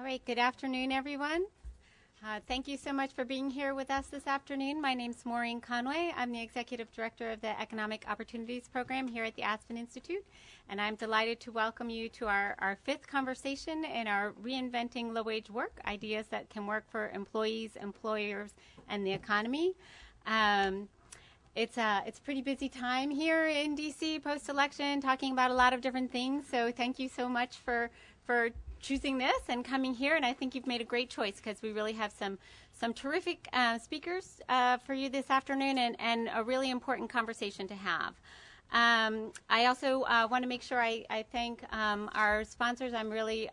right, good afternoon, everyone. Thank you so much for being here with us this afternoon. My name's Maureen Conway. I'm the Executive Director of the Economic Opportunities Program here at the Aspen Institute, and I'm delighted to welcome you to our fifth conversation in our Reinventing Low Wage Work, ideas that can work for employees, employers, and the economy. It's a pretty busy time here in DC post-election, talking about a lot of different things, so thank you so much for choosing this and coming here, and I think you've made a great choice because we really have some terrific speakers for you this afternoon and a really important conversation to have. I also want to make sure I thank our sponsors. I'm really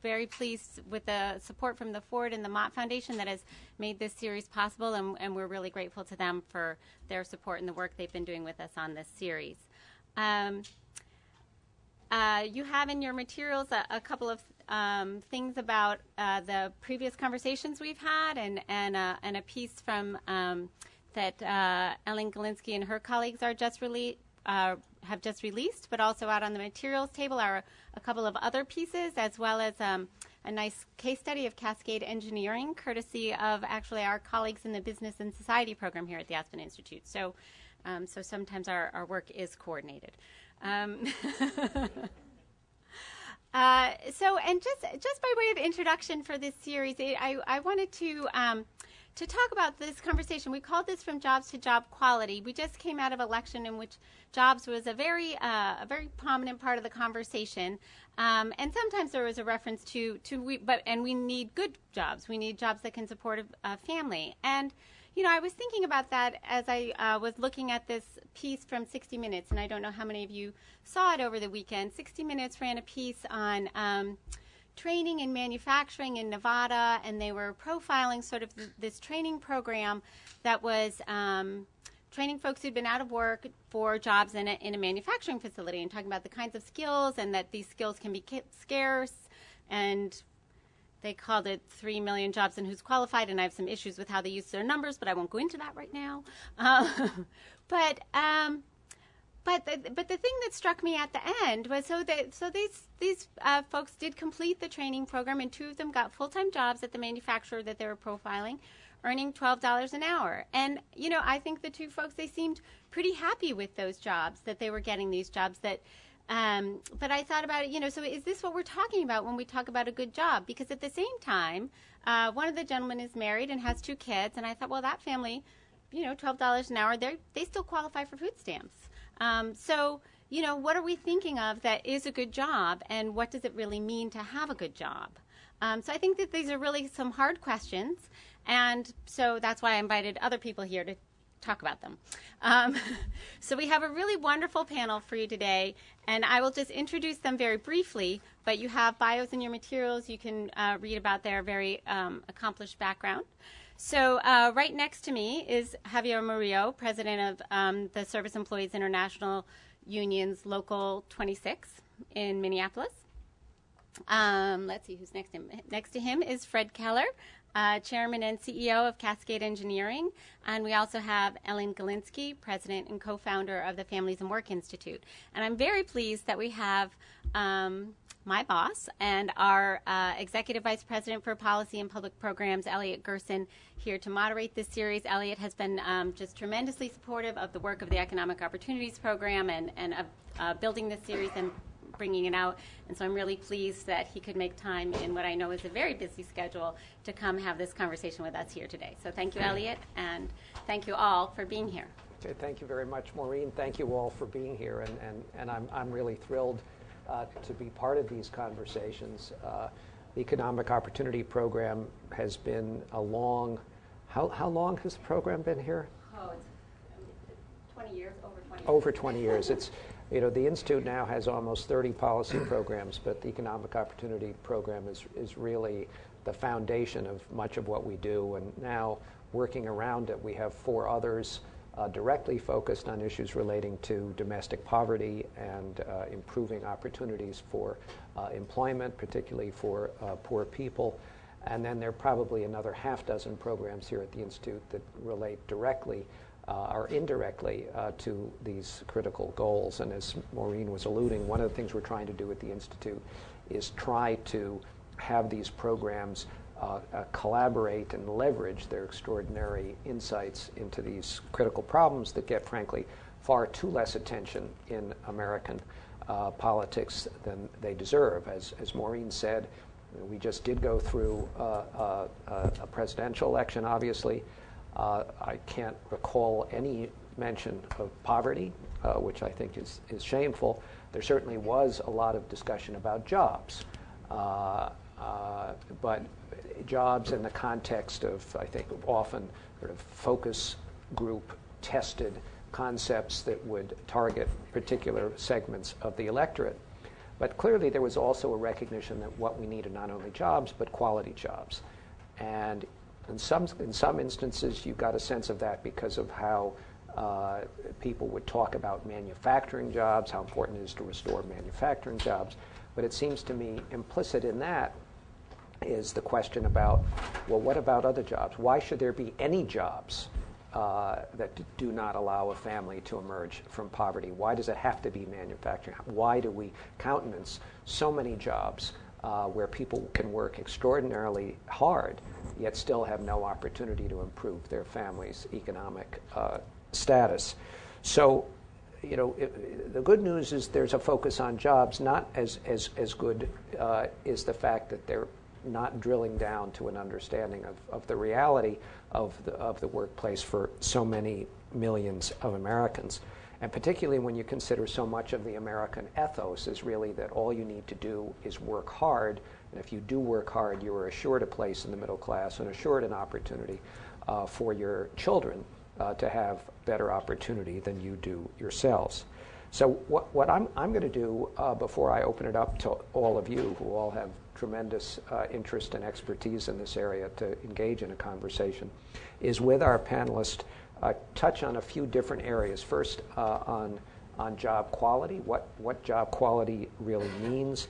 very pleased with the support from the Ford and the Mott Foundation that has made this series possible, and we're really grateful to them for their support and the work they've been doing with us on this series. You have in your materials a couple of things about the previous conversations we've had, and a piece from that Ellen Galinsky and her colleagues have just released, but also out on the materials table are a couple of other pieces, as well as a nice case study of Cascade Engineering, courtesy of actually our colleagues in the Business and Society program here at the Aspen Institute. So sometimes our work is coordinated. And just by way of introduction for this series, I wanted to talk about this conversation. We called this From Jobs to Job Quality. We just came out of an election in which jobs was a very prominent part of the conversation, and sometimes there was a reference to we need good jobs. We need jobs that can support a family. And you know, I was thinking about that as I was looking at this piece from 60 Minutes, and I don't know how many of you saw it over the weekend. 60 Minutes ran a piece on training in manufacturing in Nevada, and they were profiling sort of this training program that was training folks who'd been out of work for jobs in a manufacturing facility, and talking about the kinds of skills and that these skills can be scarce, and they called it 3 million jobs and who's qualified, and I have some issues with how they use their numbers, but I won't go into that right now. But the thing that struck me at the end was these folks did complete the training program, and 2 of them got full-time jobs at the manufacturer that they were profiling, earning $12 an hour. And you know, I think the 2 folks, they seemed pretty happy with those jobs, that they were getting these jobs that. But I thought about it, you know, so is this what we're talking about when we talk about a good job? Because at the same time, one of the gentlemen is married and has 2 kids, and I thought, well, that family, you know, $12 an hour, they still qualify for food stamps. So, you know, what are we thinking of that is a good job, and what does it really mean to have a good job? So I think that these are really some hard questions, and so that's why I invited other people here to talk about them. So we have a really wonderful panel for you today, and I will just introduce them very briefly, but you have bios in your materials. You can read about their very accomplished background. So right next to me is Javier Murillo, president of the Service Employees International Union's Local 26 in Minneapolis. Let's see who's next to him. Next to him is Fred Keller, Chairman and CEO of Cascade Engineering, and we also have Ellen Galinsky, President and co-founder of the Families and Work Institute. And I'm very pleased that we have my boss and our Executive Vice President for Policy and Public Programs, Elliot Gerson, here to moderate this series. Elliot has been just tremendously supportive of the work of the Economic Opportunities Program and of building this series and bringing it out, and so I'm really pleased that he could make time in what I know is a very busy schedule to come have this conversation with us here today. So thank you, Elliot, and thank you all for being here. Okay, thank you very much, Maureen. Thank you all for being here, and I'm really thrilled to be part of these conversations. The Economic Opportunity Program has been a long, how long has the program been here? Oh, it's 20 years, over 20 years. Over 20 years. It's, you know, the Institute now has almost 30 policy programs, but the Economic Opportunity Program is really the foundation of much of what we do. And now, working around it, we have 4 others directly focused on issues relating to domestic poverty and improving opportunities for employment, particularly for poor people. And then there are probably another half-dozen programs here at the Institute that relate directly or indirectly to these critical goals. And as Maureen was alluding, one of the things we're trying to do at the Institute is try to have these programs collaborate and leverage their extraordinary insights into these critical problems that get, frankly, far too less attention in American politics than they deserve. As Maureen said, we just did go through a presidential election, obviously. I can't recall any mention of poverty, which I think is shameful. There certainly was a lot of discussion about jobs. But jobs in the context of, I think, often sort of focus group tested concepts that would target particular segments of the electorate. But clearly there was also a recognition that what we need are not only jobs, but quality jobs. And in some instances, you got a sense of that because of how people would talk about manufacturing jobs, how important it is to restore manufacturing jobs. But it seems to me implicit in that is the question about, well, what about other jobs? Why should there be any jobs that do not allow a family to emerge from poverty? Why does it have to be manufacturing? Why do we countenance so many jobs where people can work extraordinarily hard, yet still have no opportunity to improve their family's economic status? So, the good news is there's a focus on jobs. Not as good is the fact that they're not drilling down to an understanding of the reality of the workplace for so many millions of Americans. And particularly when you consider so much of the American ethos is really that all you need to do is work hard. And if you do work hard, you are assured a place in the middle class and assured an opportunity for your children to have better opportunity than you do yourselves. So what I'm going to do before I open it up to all of you who all have tremendous interest and expertise in this area to engage in a conversation is with our panelists touch on a few different areas. First, on job quality, what job quality really means.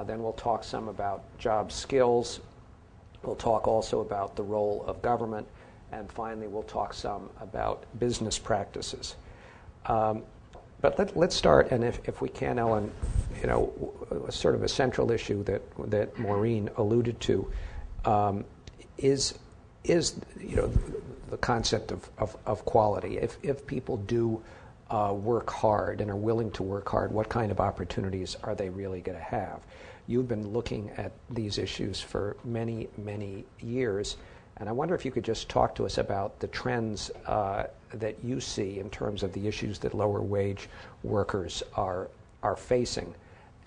Then we'll talk some about job skills. We'll talk also about the role of government. And finally, we'll talk some about business practices. But let's start, and if we can, Ellen, sort of a central issue that Maureen alluded to is the concept of quality. If people do work hard and are willing to work hard, what kind of opportunities are they really going to have? You've been looking at these issues for many, many years. And I wonder if you could just talk to us about the trends that you see in terms of the issues that lower wage workers are facing,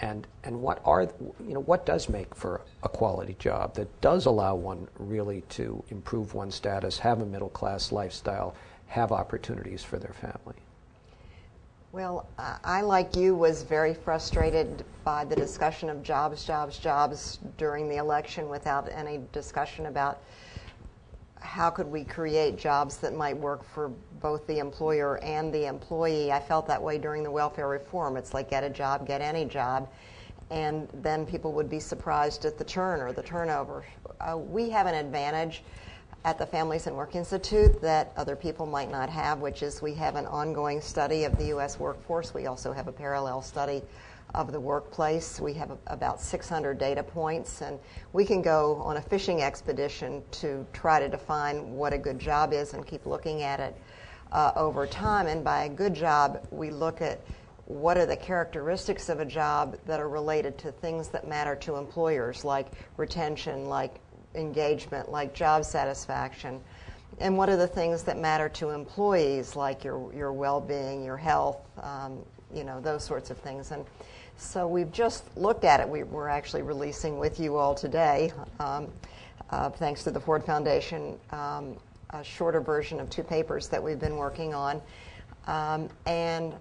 and what does make for a quality job that does allow one really to improve one's status, have a middle class lifestyle, have opportunities for their family. Well, I, like you, was very frustrated by the discussion of jobs during the election without any discussion about how could we create jobs that might work for both the employer and the employee. I felt that way during the welfare reform. It's like get a job, get any job, and then people would be surprised at the churn or the turnover. We have an advantage at the Families and Work Institute that other people might not have, which is we have an ongoing study of the U.S. workforce. We also have a parallel study of the workplace. We have about 600 data points, and we can go on a fishing expedition to try to define what a good job is and keep looking at it over time. And by a good job, we look at what are the characteristics of a job that are related to things that matter to employers, like retention, like engagement, like job satisfaction, and what are the things that matter to employees, like your well-being, your health, those sorts of things. And so we've just looked at it. We're actually releasing with you all today, thanks to the Ford Foundation, a shorter version of 2 papers that we've been working on. And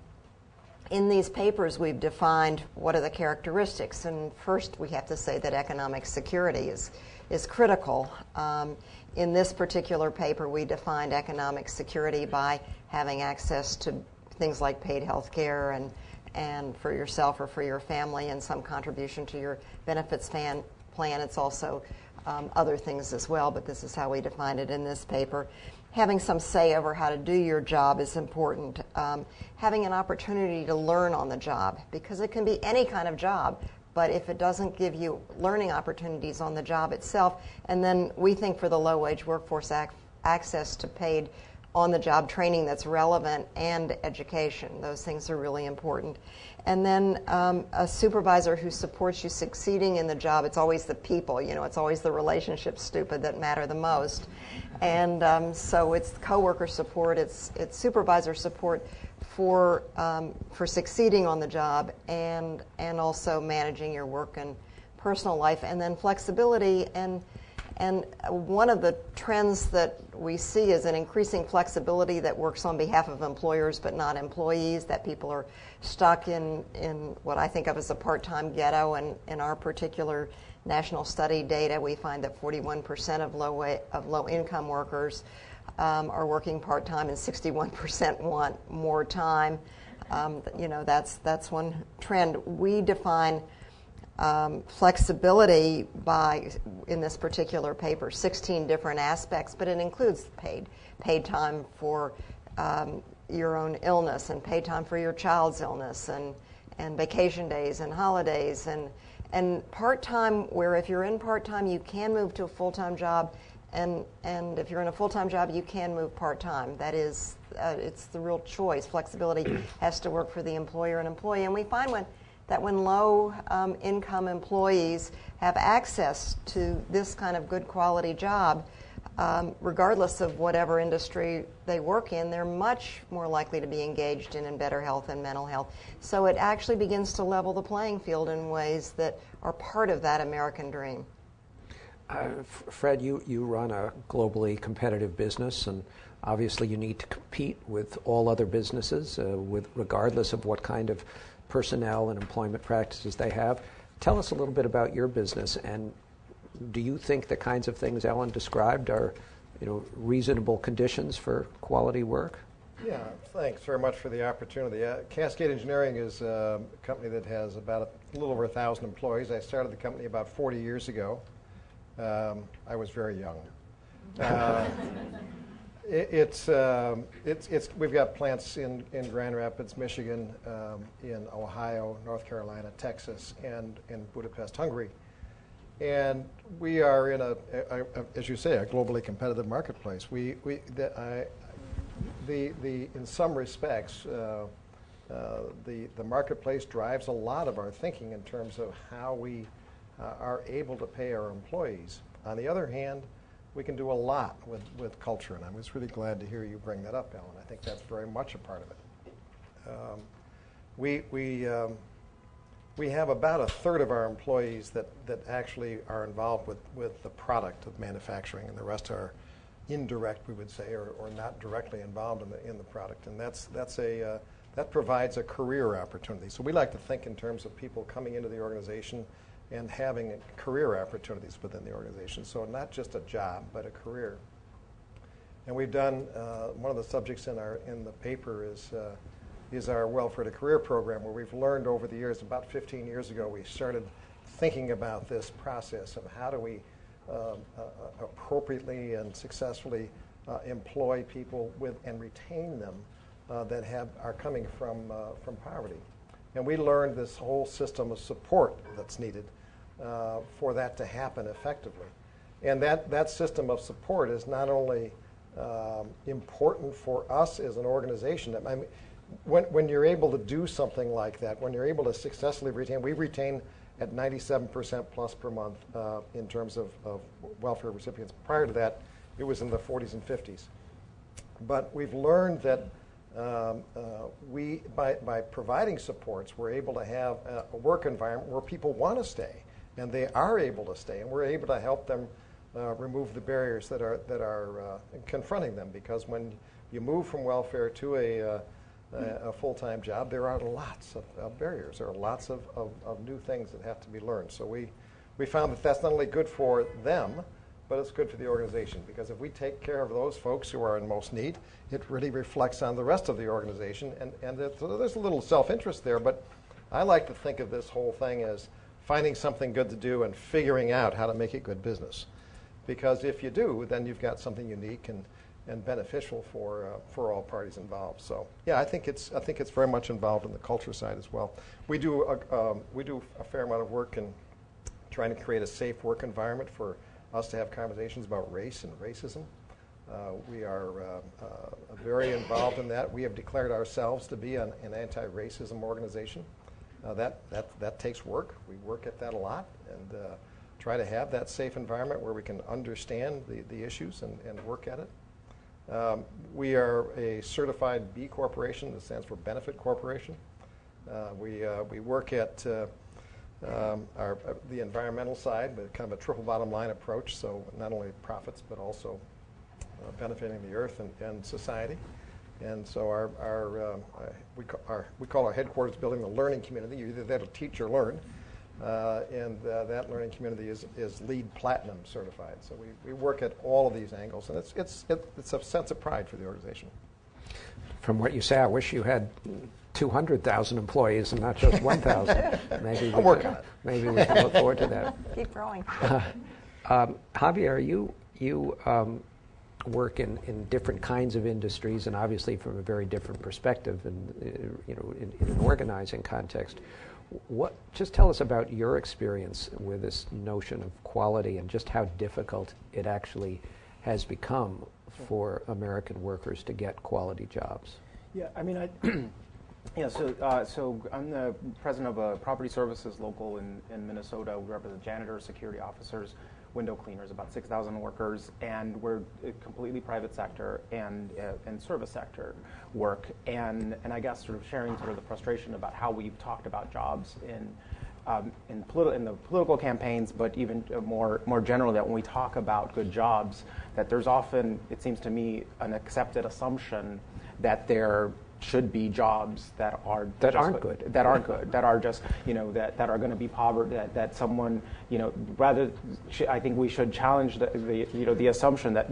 in these papers, we've defined what are the characteristics. And first, we have to say that economic security is critical. In this particular paper, we defined economic security by having access to things like paid health care and for yourself or for your family and some contribution to your benefits plan. It's also other things as well, but this is how we defined it in this paper. Having some say over how to do your job is important. Having an opportunity to learn on the job, because it can be any kind of job, but if it doesn't give you learning opportunities on the job itself, and then we think for the low-wage workforce, access to paid on-the-job training that's relevant and education. Those things are really important. And then a supervisor who supports you succeeding in the job. It's always the people, it's always the relationships, stupid, that matter the most. And so it's coworker support, it's supervisor support for succeeding on the job, and also managing your work and personal life, and then flexibility. And one of the trends that we see is an increasing flexibility that works on behalf of employers but not employees, that people are stuck in what I think of as a part-time ghetto. And in our particular national study data, we find that 41% of low-income workers are working part-time, and 61% want more time. That's one trend. We define flexibility by, in this particular paper, 16 different aspects, but it includes paid time for your own illness, and paid time for your child's illness, and vacation days and holidays, and part-time, where if you're in part-time you can move to a full-time job, and if you're in a full-time job you can move part-time. That is, it's the real choice. Flexibility has to work for the employer and employee, and we find that when low income employees have access to this kind of good quality job, regardless of whatever industry they work in, they're much more likely to be engaged in better health and mental health. So it actually begins to level the playing field in ways that are part of that American dream. Fred, you run a globally competitive business, and obviously you need to compete with all other businesses, regardless of what kind of personnel and employment practices they have. Tell us a little bit about your business, and do you think the kinds of things Ellen described are, reasonable conditions for quality work? Yeah, thanks very much for the opportunity. Cascade Engineering is a company that has about a little over 1,000 employees. I started the company about 40 years ago. I was very young. We've got plants in Grand Rapids, Michigan, in Ohio, North Carolina, Texas, and in Budapest, Hungary. And we are in as you say, a globally competitive marketplace. In some respects, the marketplace drives a lot of our thinking in terms of how we are able to pay our employees. On the other hand, we can do a lot with culture, and I was really glad to hear you bring that up, Ellen. I think that's very much a part of it. We have about a third of our employees that actually are involved with the product of manufacturing, and the rest are indirect, we would say, or not directly involved in the product, and that provides a career opportunity. So we like to think in terms of people coming into the organization and having career opportunities within the organization. So not just a job, but a career. And we've done, one of the subjects in the paper is our Welfare to Career program, where we've learned over the years, about 15 years ago, we started thinking about this process of how do we appropriately and successfully employ people and retain them that are coming from poverty. And we learned this whole system of support that's needed for that to happen effectively. And that system of support is not only important for us as an organization. I mean, when you're able to do something like that, when you're able to successfully retain, we retain at 97% plus per month in terms of welfare recipients. Prior to that, it was in the 40s and 50s. But we've learned that by providing supports, we're able to have a work environment where people want to stay, and they are able to stay, and we're able to help them remove the barriers that are confronting them. Because when you move from welfare to a full-time job, there are lots of barriers. There are lots of new things that have to be learned. So we found that that's not only good for them, but it's good for the organization, because if we take care of those folks who are in most need, it really reflects on the rest of the organization, and there's a little self-interest there, but I like to think of this whole thing as finding something good to do and figuring out how to make it good business. Because if you do, then you've got something unique, and beneficial for all parties involved. So yeah, I think it's very much involved in the culture side as well. We do a fair amount of work in trying to create a safe work environment for us to have conversations about race and racism. We are very involved in that. We have declared ourselves to be an anti-racism organization. That takes work. We work at that a lot and try to have that safe environment where we can understand the issues and work at it. We are a certified B Corporation, that stands for Benefit Corporation. We work at the environmental side, but kind of a triple bottom line approach, so not only profits but also benefiting the earth and society. And so we call our headquarters building the learning community. You're either there to teach or learn. And that learning community is LEED Platinum certified. So we work at all of these angles, and it's a sense of pride for the organization. From what you say, I wish you had 200,000 employees and not just 1,000. Maybe I'll work on it. Maybe we can look forward to that. Keep growing. Javier, you work in different kinds of industries, and obviously from a very different perspective, and in an organizing context. Just tell us about your experience with this notion of quality and just how difficult it actually has become for American workers to get quality jobs. Yeah, I mean, so I'm the president of a property services local in Minnesota. We represent janitors, security officers, window cleaners, about 6,000 workers, and we're a completely private sector and service sector work. And I guess sort of sharing sort of the frustration about how we've talked about jobs in the political campaigns, but even more generally, that when we talk about good jobs, that there's often, it seems to me, an accepted assumption that there should be jobs that aren't good, that are just, that are going to be poverty, that someone, I think we should challenge the assumption that,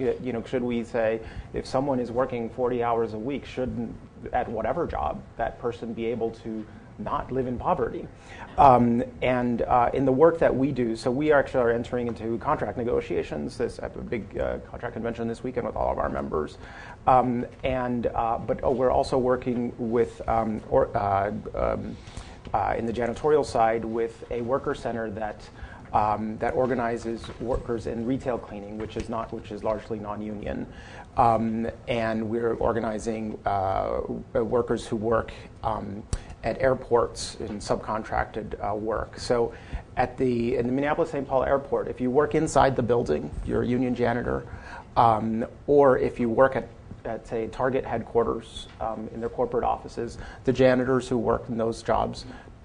should we say, if someone is working 40 hours a week, shouldn't, at whatever job, that person be able to not live in poverty? And in the work that we do, so we actually are entering into contract negotiations. I have a big contract convention this weekend with all of our members. But we're also working with, in the janitorial side, with a worker center that organizes workers in retail cleaning, which is largely non-union. And we're organizing workers who work at airports in subcontracted work. So in the Minneapolis-St. Paul airport, if you work inside the building, you're a union janitor, or if you work at say, Target headquarters in their corporate offices, the janitors who work in those jobs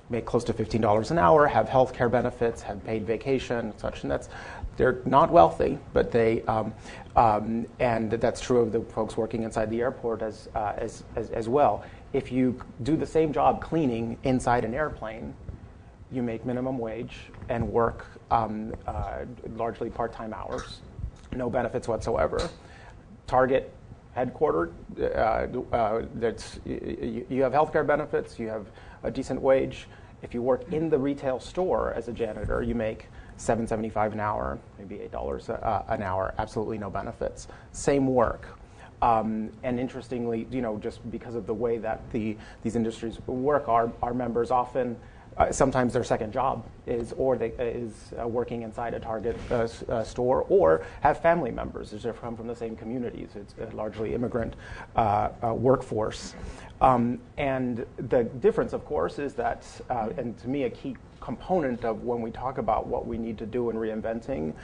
make close to $15 an hour, have health care benefits, have paid vacation, such, and they're not wealthy, but they, and that's true of the folks working inside the airport as well. If you do the same job cleaning inside an airplane, you make minimum wage and work largely part-time hours, no benefits whatsoever. Target headquartered, you have health care benefits, you have a decent wage. If you work in the retail store as a janitor, you make $7.75 an hour, maybe $8 an hour, absolutely no benefits. Same work. And interestingly, just because of the way that these industries work, our members often, sometimes their second job is working inside a Target store, or have family members as they're come from the same communities. It's a largely immigrant workforce. And the difference, of course, is that, and to me a key component of when we talk about what we need to do in reinventing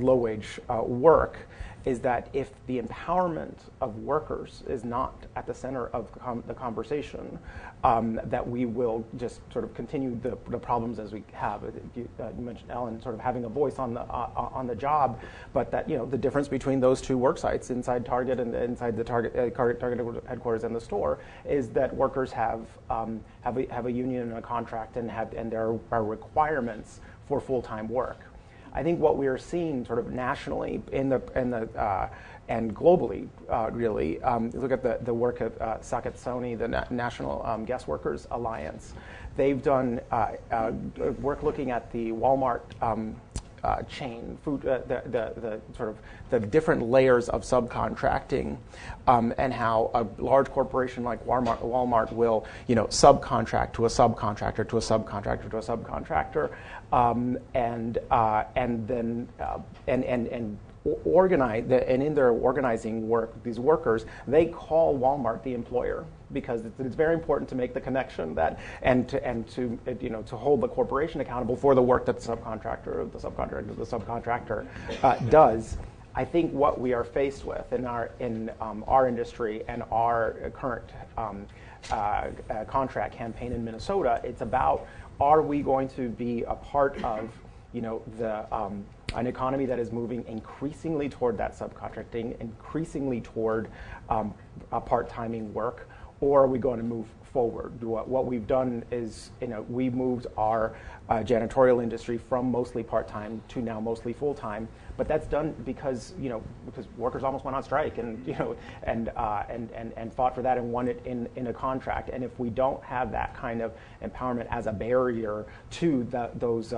low-wage work, is that if the empowerment of workers is not at the center of the conversation, that we will just sort of continue the problems as we have. You mentioned, Ellen, sort of having a voice on the job, but that the difference between those two work sites inside Target and inside the Target headquarters and the store is that workers have a union and a contract, and there are requirements for full-time work. I think what we are seeing sort of nationally and globally, really, look at the work of Saket Soni, the National Guest Workers Alliance. They've done work looking at the Walmart chain, the sort of the different layers of subcontracting, and how a large corporation like Walmart will, subcontract to a subcontractor to a subcontractor to a subcontractor, and then organize, and in their organizing work, these workers, they call Walmart the employer, because it's very important to make the connection that and to hold the corporation accountable for the work that the subcontractor does. I think what we are faced with in our industry and our current contract campaign in Minnesota, it's about, are we going to be a part of an economy that is moving increasingly toward that subcontracting, increasingly toward part-timing work, or are we going to move forward? What we've done is, we moved our janitorial industry from mostly part-time to now mostly full-time, but that's done because workers almost went on strike and fought for that and won it in a contract. And if we don't have that kind of empowerment as a barrier to those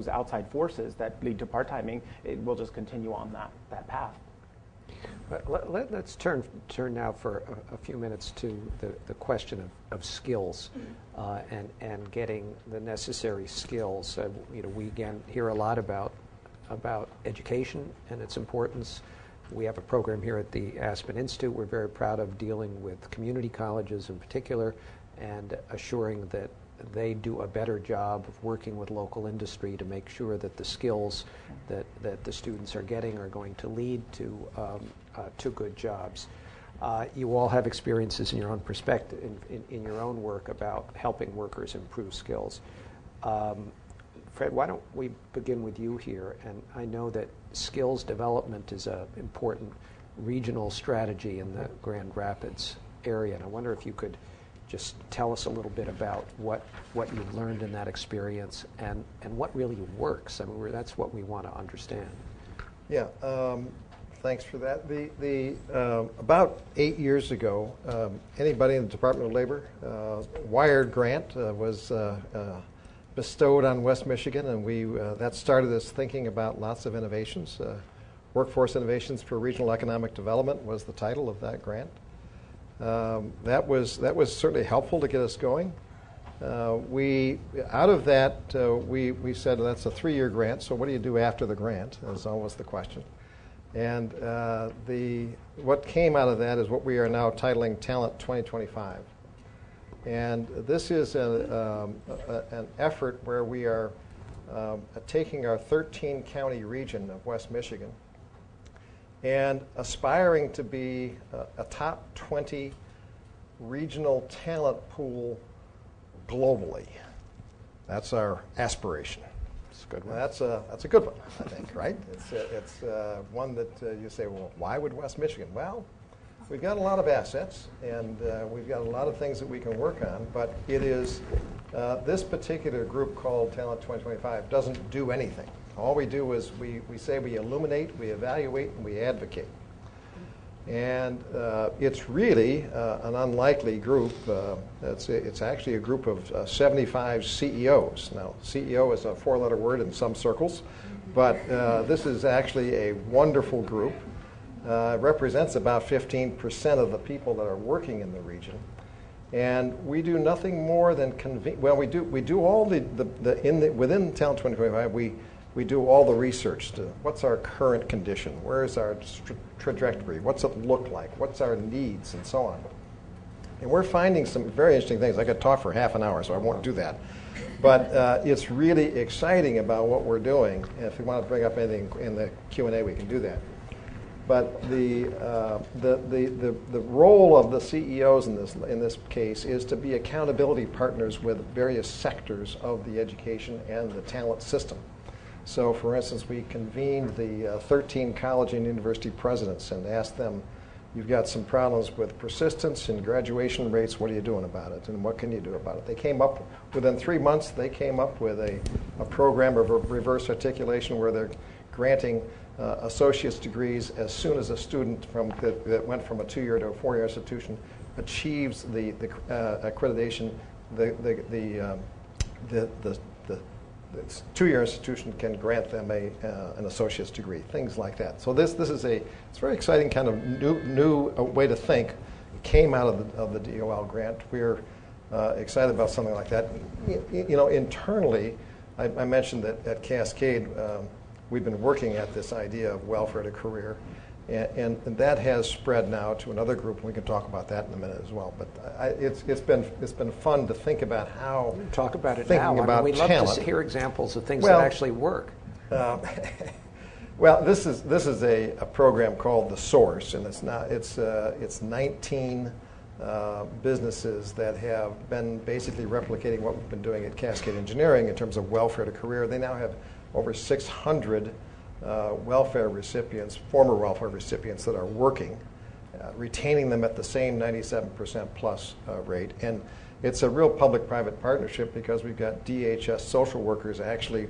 outside forces that lead to part-timing, it will just continue on that path. Let's turn now for a few minutes to the question of skills and getting the necessary skills. We again hear a lot about education and its importance. We have a program here at the Aspen Institute we're very proud of, dealing with community colleges in particular and assuring that they do a better job of working with local industry to make sure that the skills that the students are getting are going to lead to good jobs. You all have experiences in your own perspective, in your own work, about helping workers improve skills. Fred, why don't we begin with you here? And I know that skills development is an important regional strategy in the Grand Rapids area, and I wonder if you could just tell us a little bit about what you've learned in that experience and what really works. I mean, that's what we want to understand. Yeah, thanks for that. About 8 years ago, anybody in the Department of Labor, Wired grant was bestowed on West Michigan, and that started us thinking about lots of innovations. Workforce Innovations for Regional Economic Development was the title of that grant. That was certainly helpful to get us going. Out of that, we said, that's a 3-year grant, so what do you do after the grant? Is always the question. And what came out of that is what we are now titling Talent 2025. And this is an effort where we are taking our 13-county region of West Michigan and aspiring to be a top 20 regional talent pool globally. That's our aspiration. That's a good one. That's a good one, I think, right? It's one that you say, well, why would West Michigan? Well, we've got a lot of assets, and we've got a lot of things that we can work on, but it is this particular group called Talent 2025 doesn't do anything. All we do is we say we illuminate, we evaluate, and we advocate. And it's really an unlikely group. It's actually a group of 75 CEOs. Now, CEO is a 4-letter word in some circles, but this is actually a wonderful group. Represents about 15% of the people that are working in the region. And we do nothing more than we do all within Talent 2025, we do all the research to what's our current condition, where is our trajectory, what's it look like, what's our needs, and so on. And we're finding some very interesting things. I could talk for half an hour, so I won't do that. But it's really exciting about what we're doing. And if you want to bring up anything in the Q&A, we can do that. But the role of the CEOs in this case is to be accountability partners with various sectors of the education and the talent system. So, for instance, we convened the 13 college and university presidents and asked them, you've got some problems with persistence and graduation rates, what are you doing about it, and what can you do about it? They came up, within 3 months, they came up with a program of reverse articulation where they're granting associate's degrees as soon as a student that went from a 2-year to a 4-year institution achieves the accreditation, the two-year institution can grant them an associate's degree, things like that. So it's a very exciting kind of new way to think. It came out of the DOL grant. We're excited about something like that. Internally, I mentioned that at Cascade, we've been working at this idea of welfare to career, and that has spread now to another group, and we can talk about that in a minute as well. But it's been fun to think about how talk about it thinking now. about we'd talent. love to hear examples of things that actually work. Well, this is a program called The Source, and it's 19 businesses that have been basically replicating what we've been doing at Cascade Engineering in terms of welfare to career. They now have over 600 welfare recipients, former welfare recipients that are working, retaining them at the same 97% plus rate. And it's a real public-private partnership because we've got DHS social workers actually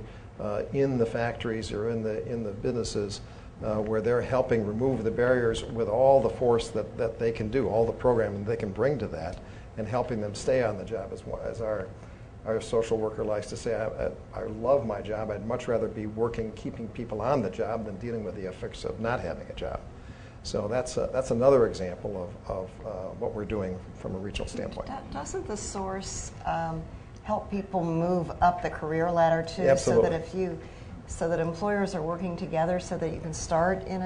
in the factories or in the businesses where they're helping remove the barriers with all the force that they can do, all the programming they can bring to that, and helping them stay on the job. As our social worker likes to say, I love my job. I'd much rather be working, keeping people on the job than dealing with the effects of not having a job. So that's another example of what we're doing from a regional standpoint. Doesn't the Source help people move up the career ladder too? Absolutely. So that employers are working together so that you can start in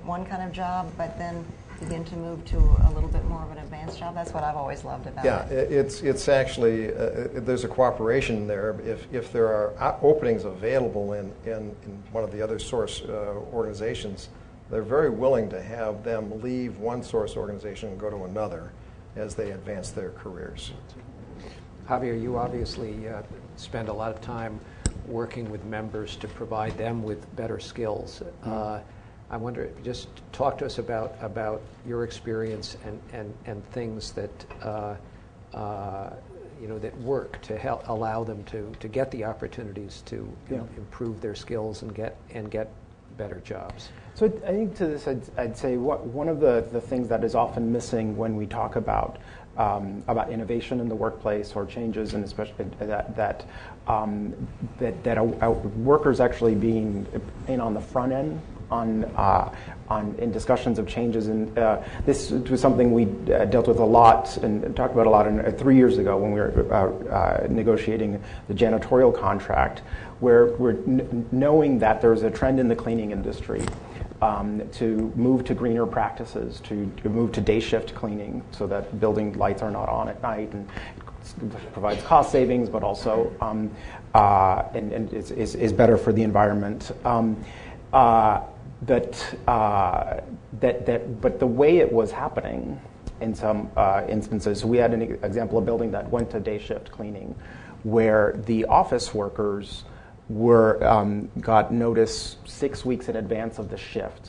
one kind of job, but then begin to move to a little bit more of an advanced job? That's what I've always loved about it. Yeah, it's actually, there's a cooperation there. If there are openings available in one of the other Source organizations, they're very willing to have them leave one Source organization and go to another as they advance their careers. Javier, you obviously spend a lot of time working with members to provide them with better skills. I wonder, just talk to us about your experience and things that that work to help allow them to get the opportunities to improve their skills and get better jobs. So I think to this, I'd say one of the things that is often missing when we talk about innovation in the workplace or changes, and especially that workers actually being in on the front end in discussions of changes, and this was something we dealt with a lot and talked about a lot 3 years ago when we were negotiating the janitorial contract, where we're knowing that there's a trend in the cleaning industry to move to greener practices, to move to day shift cleaning so that building lights are not on at night, and provides cost savings, but also and is better for the environment. But the way it was happening in some instances, we had an example of building that went to day shift cleaning, where the office workers got notice 6 weeks in advance of the shift,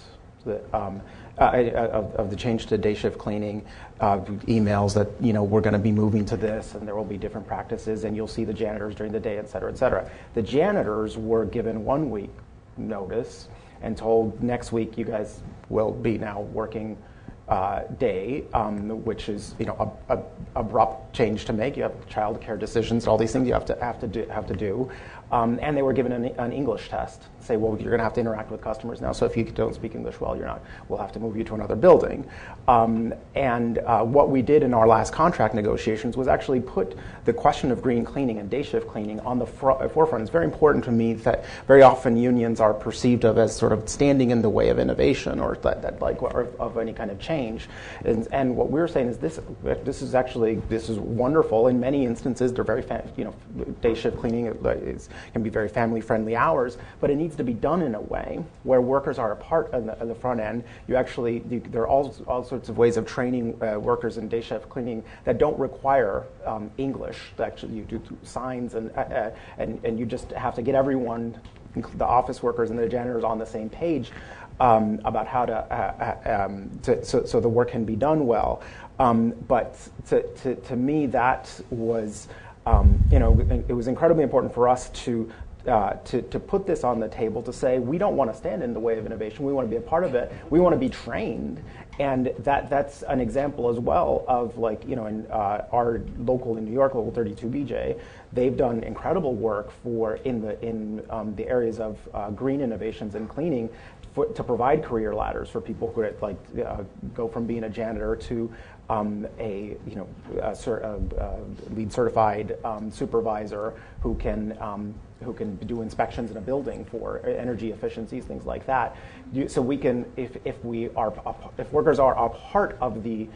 of the change to day shift cleaning, emails that we're going to be moving to this, and there will be different practices, and you'll see the janitors during the day, et cetera, et cetera. The janitors were given 1 week notice and told next week you guys will be now working day, which is a abrupt change to make. You have child care decisions, all these things you have to do. And they were given an English test. Say, well, you're going to have to interact with customers now. So if you don't speak English well, we'll have to move you to another building. And what we did in our last contract negotiations was actually put the question of green cleaning and day shift cleaning on the forefront. It's very important to me that very often unions are perceived of as sort of standing in the way of innovation or of any kind of change. And what we're saying is this is wonderful. In many instances, they're very day shift cleaning can be very family-friendly hours, but it needs to be done in a way where workers are a part of the front end. There are all sorts of ways of training workers in day shift cleaning that don't require English. Actually, you do signs, and you just have to get everyone, the office workers and the janitors, on the same page about how so the work can be done well. But to me, that was. It was incredibly important for us to put this on the table, to say we don't want to stand in the way of innovation. We want to be a part of it. We want to be trained, And that's an example as well of, like, you know, in our local in New York, Local 32 BJ, they've done incredible work in the areas of green innovations and cleaning to provide career ladders for people who go from being a janitor to a lead certified supervisor who can do inspections in a building for energy efficiencies, things like that. So we can, if workers are a part of the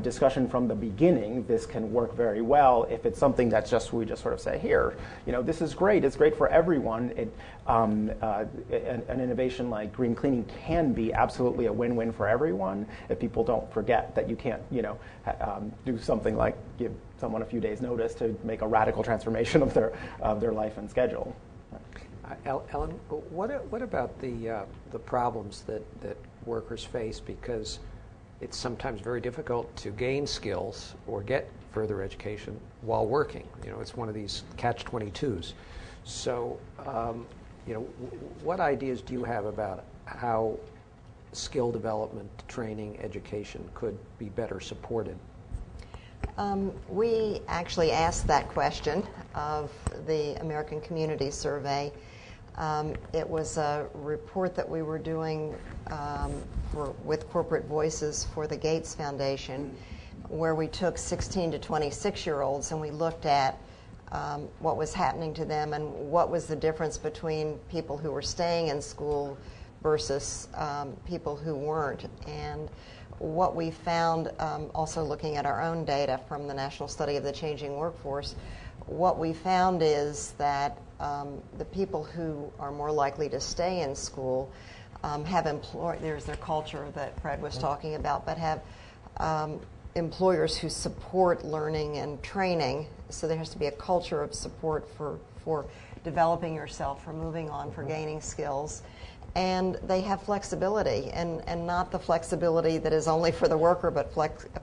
discussion from the beginning, this can work very well. If it's something that's we just sort of say, here, you know, this is great. It's great for everyone. An innovation like green cleaning can be absolutely a win-win for everyone if people don't forget that you can't, you know, do something like give someone a few days' notice to make a radical transformation of their life and schedule. Ellen, what about the problems that workers face, because it's sometimes very difficult to gain skills or get further education while working? You know, it's one of these catch-22s. So, you know, what ideas do you have about how skill development, training, education could be better supported? We actually asked that question of the American Community Survey. It was a report that we were doing with Corporate Voices for the Gates Foundation, where we took 16 to 26-year-olds and we looked at what was happening to them and what was the difference between people who were staying in school versus people who weren't. And what we found, also looking at our own data from the National Study of the Changing Workforce, what we found is that the people who are more likely to stay in school there's their culture that Fred was talking about, but have employers who support learning and training. So there has to be a culture of support for developing yourself, for moving on, for gaining skills. And they have flexibility, and not the flexibility that is only for the worker, but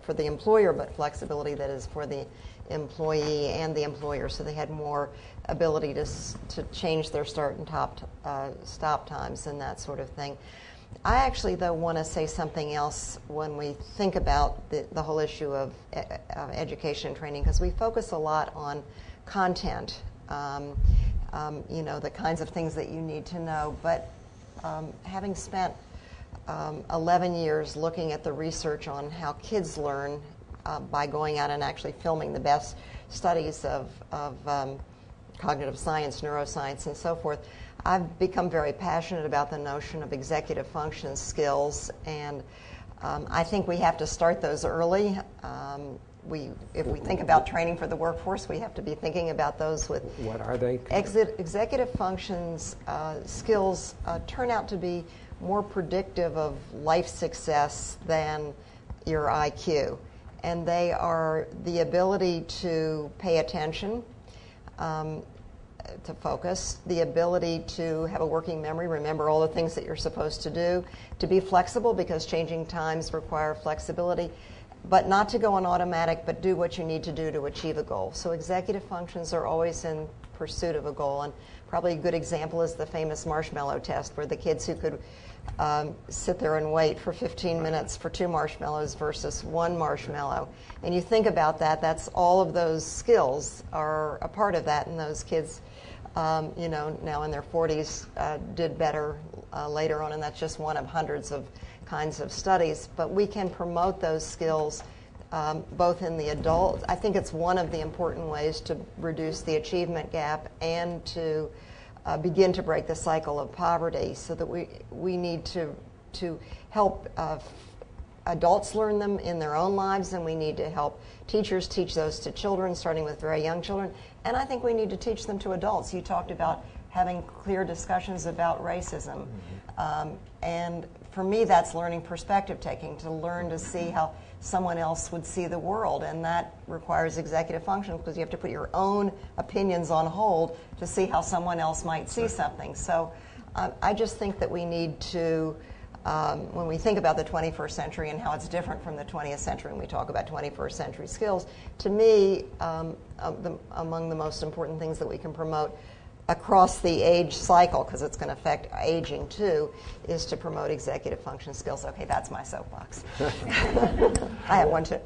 for the employer, but flexibility that is for the employee and the employer. So they had more ability to change their start and stop times and that sort of thing. I actually, though, want to say something else when we think about the whole issue of education and training, because we focus a lot on content, you know, the kinds of things that you need to know. But having spent 11 years looking at the research on how kids learn by going out and actually filming the best studies of cognitive science, neuroscience, and so forth, I've become very passionate about the notion of executive function skills, and I think we have to start those early. If we think about training for the workforce, we have to be thinking about those with... What are they? Executive functions skills turn out to be more predictive of life success than your IQ. And they are the ability to pay attention, to focus, the ability to have a working memory, remember all the things that you're supposed to do, to be flexible because changing times require flexibility, but not to go on automatic, but do what you need to do to achieve a goal. So executive functions are always in pursuit of a goal, and probably a good example is the famous marshmallow test, where the kids who could sit there and wait for 15 minutes for 2 marshmallows versus 1 marshmallow. And you think about that, that's all of those skills are a part of that, and those kids, you know, now in their 40s did better later on, and that's just one of hundreds of kinds of studies. But we can promote those skills both in the adult. I think it's one of the important ways to reduce the achievement gap and to begin to break the cycle of poverty, so that we need to help adults learn them in their own lives, and we need to help teachers teach those to children, starting with very young children. And I think we need to teach them to adults. You talked about having clear discussions about racism. And for me, that's learning perspective taking, to learn to see how someone else would see the world. And that requires executive function, because you have to put your own opinions on hold to see how someone else might see something. So I just think that we need to, when we think about the 21st century and how it's different from the 20th century, and we talk about 21st century skills, to me, among the most important things that we can promote across the age cycle, because it's going to affect aging too, is to promote executive function skills. Okay, that's my soapbox. I have one too.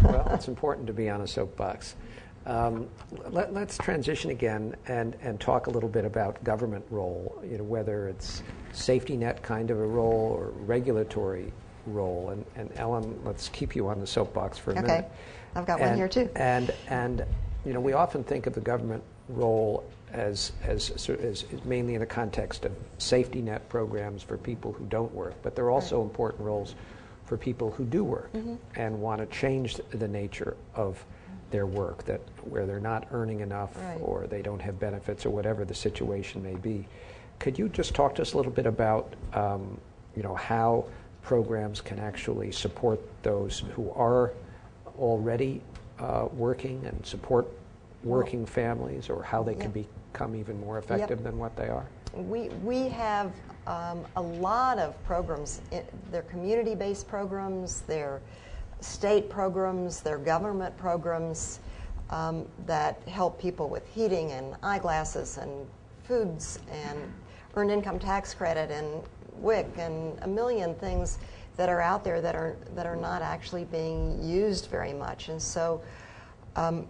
Well, it's important to be on a soapbox. Let's transition again and talk a little bit about government role, whether it's safety net kind of a role or regulatory role. And Ellen, let's keep you on the soapbox for a minute. Okay, I've got one here too. And we often think of the government role as mainly in the context of safety net programs for people who don't work, but there are also important roles for people who do work and want to change the nature of their work, that where they're not earning enough or they don't have benefits or whatever the situation may be. Could you just talk to us a little bit about how programs can actually support those who are already working and support working families, or how they can become even more effective than what they are? We have a lot of programs. They're community-based programs, they're state programs, they're government programs that help people with heating and eyeglasses and foods and earned income tax credit and WIC and a million things that are out there that are not actually being used very much. And so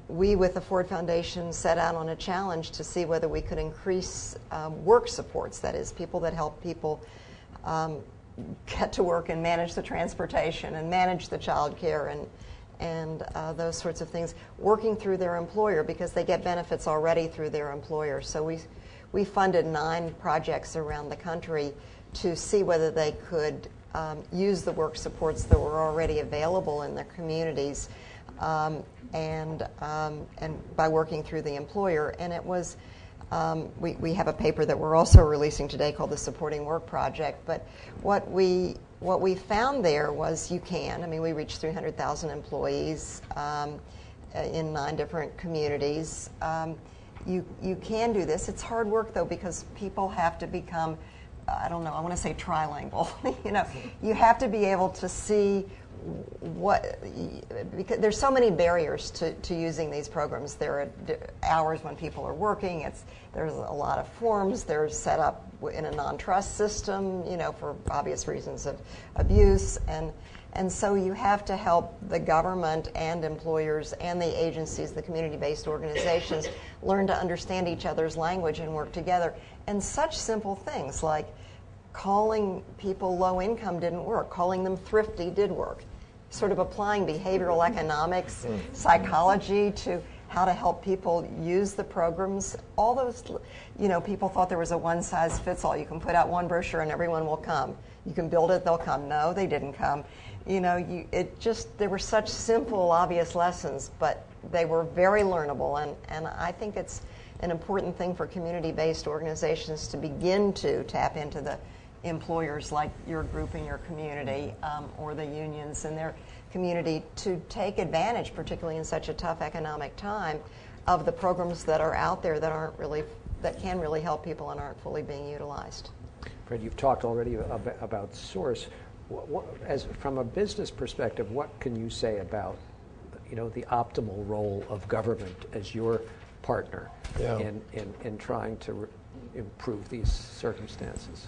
we, with the Ford Foundation, set out on a challenge to see whether we could increase work supports, that is, people that help people get to work and manage the transportation and manage the child care and those sorts of things, working through their employer because they get benefits already through their employer. So we funded 9 projects around the country to see whether they could use the work supports that were already available in their communities and by working through the employer. And it was, we have a paper that we're also releasing today called the Supporting Work Project. But what we found there was we reached 300,000 employees in 9 different communities. You can do this. It's hard work though, because people have to become, I want to say trilingual. You have to be able to see because there's so many barriers to using these programs. There are hours when people are working. There's a lot of forms. They're set up in a non-trust system, for obvious reasons of abuse. And so you have to help the government and employers and the agencies, the community-based organizations, learn to understand each other's language and work together. And such simple things like calling people low income didn't work. Calling them thrifty did work. Sort of applying behavioral economics, psychology to how to help people use the programs. All those, people thought there was a one-size-fits-all. You can put out one brochure and everyone will come. You can build it, they'll come. No, they didn't come. There were such simple, obvious lessons, but they were very learnable. And I think it's an important thing for community-based organizations to begin to tap into the employers like your group in your community or the unions in their community to take advantage, particularly in such a tough economic time, of the programs that are out there that can really help people and aren't fully being utilized. Fred, you've talked already about Source. From a business perspective, what can you say about the optimal role of government as your partner in trying to improve these circumstances?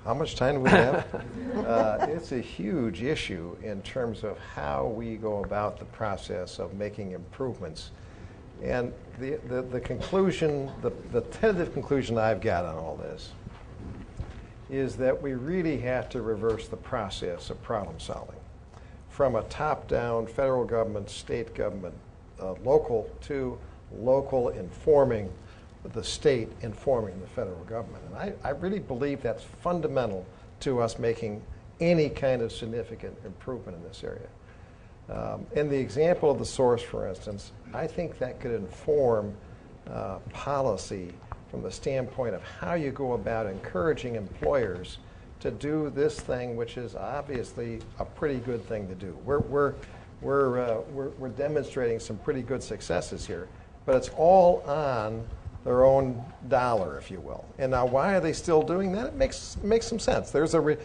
How much time do we have? It's a huge issue in terms of how we go about the process of making improvements. And the conclusion, the tentative conclusion I've got on all this is that we really have to reverse the process of problem solving from a top-down federal government, state government, local to local informing the state informing the federal government. And I really believe that's fundamental to us making any kind of significant improvement in this area. In the example of the Source, for instance, I think that could inform policy from the standpoint of how you go about encouraging employers to do this thing, which is obviously a pretty good thing to do. We're demonstrating some pretty good successes here, but it's all on their own dollar, if you will. And now, why are they still doing that? It makes some sense. There's we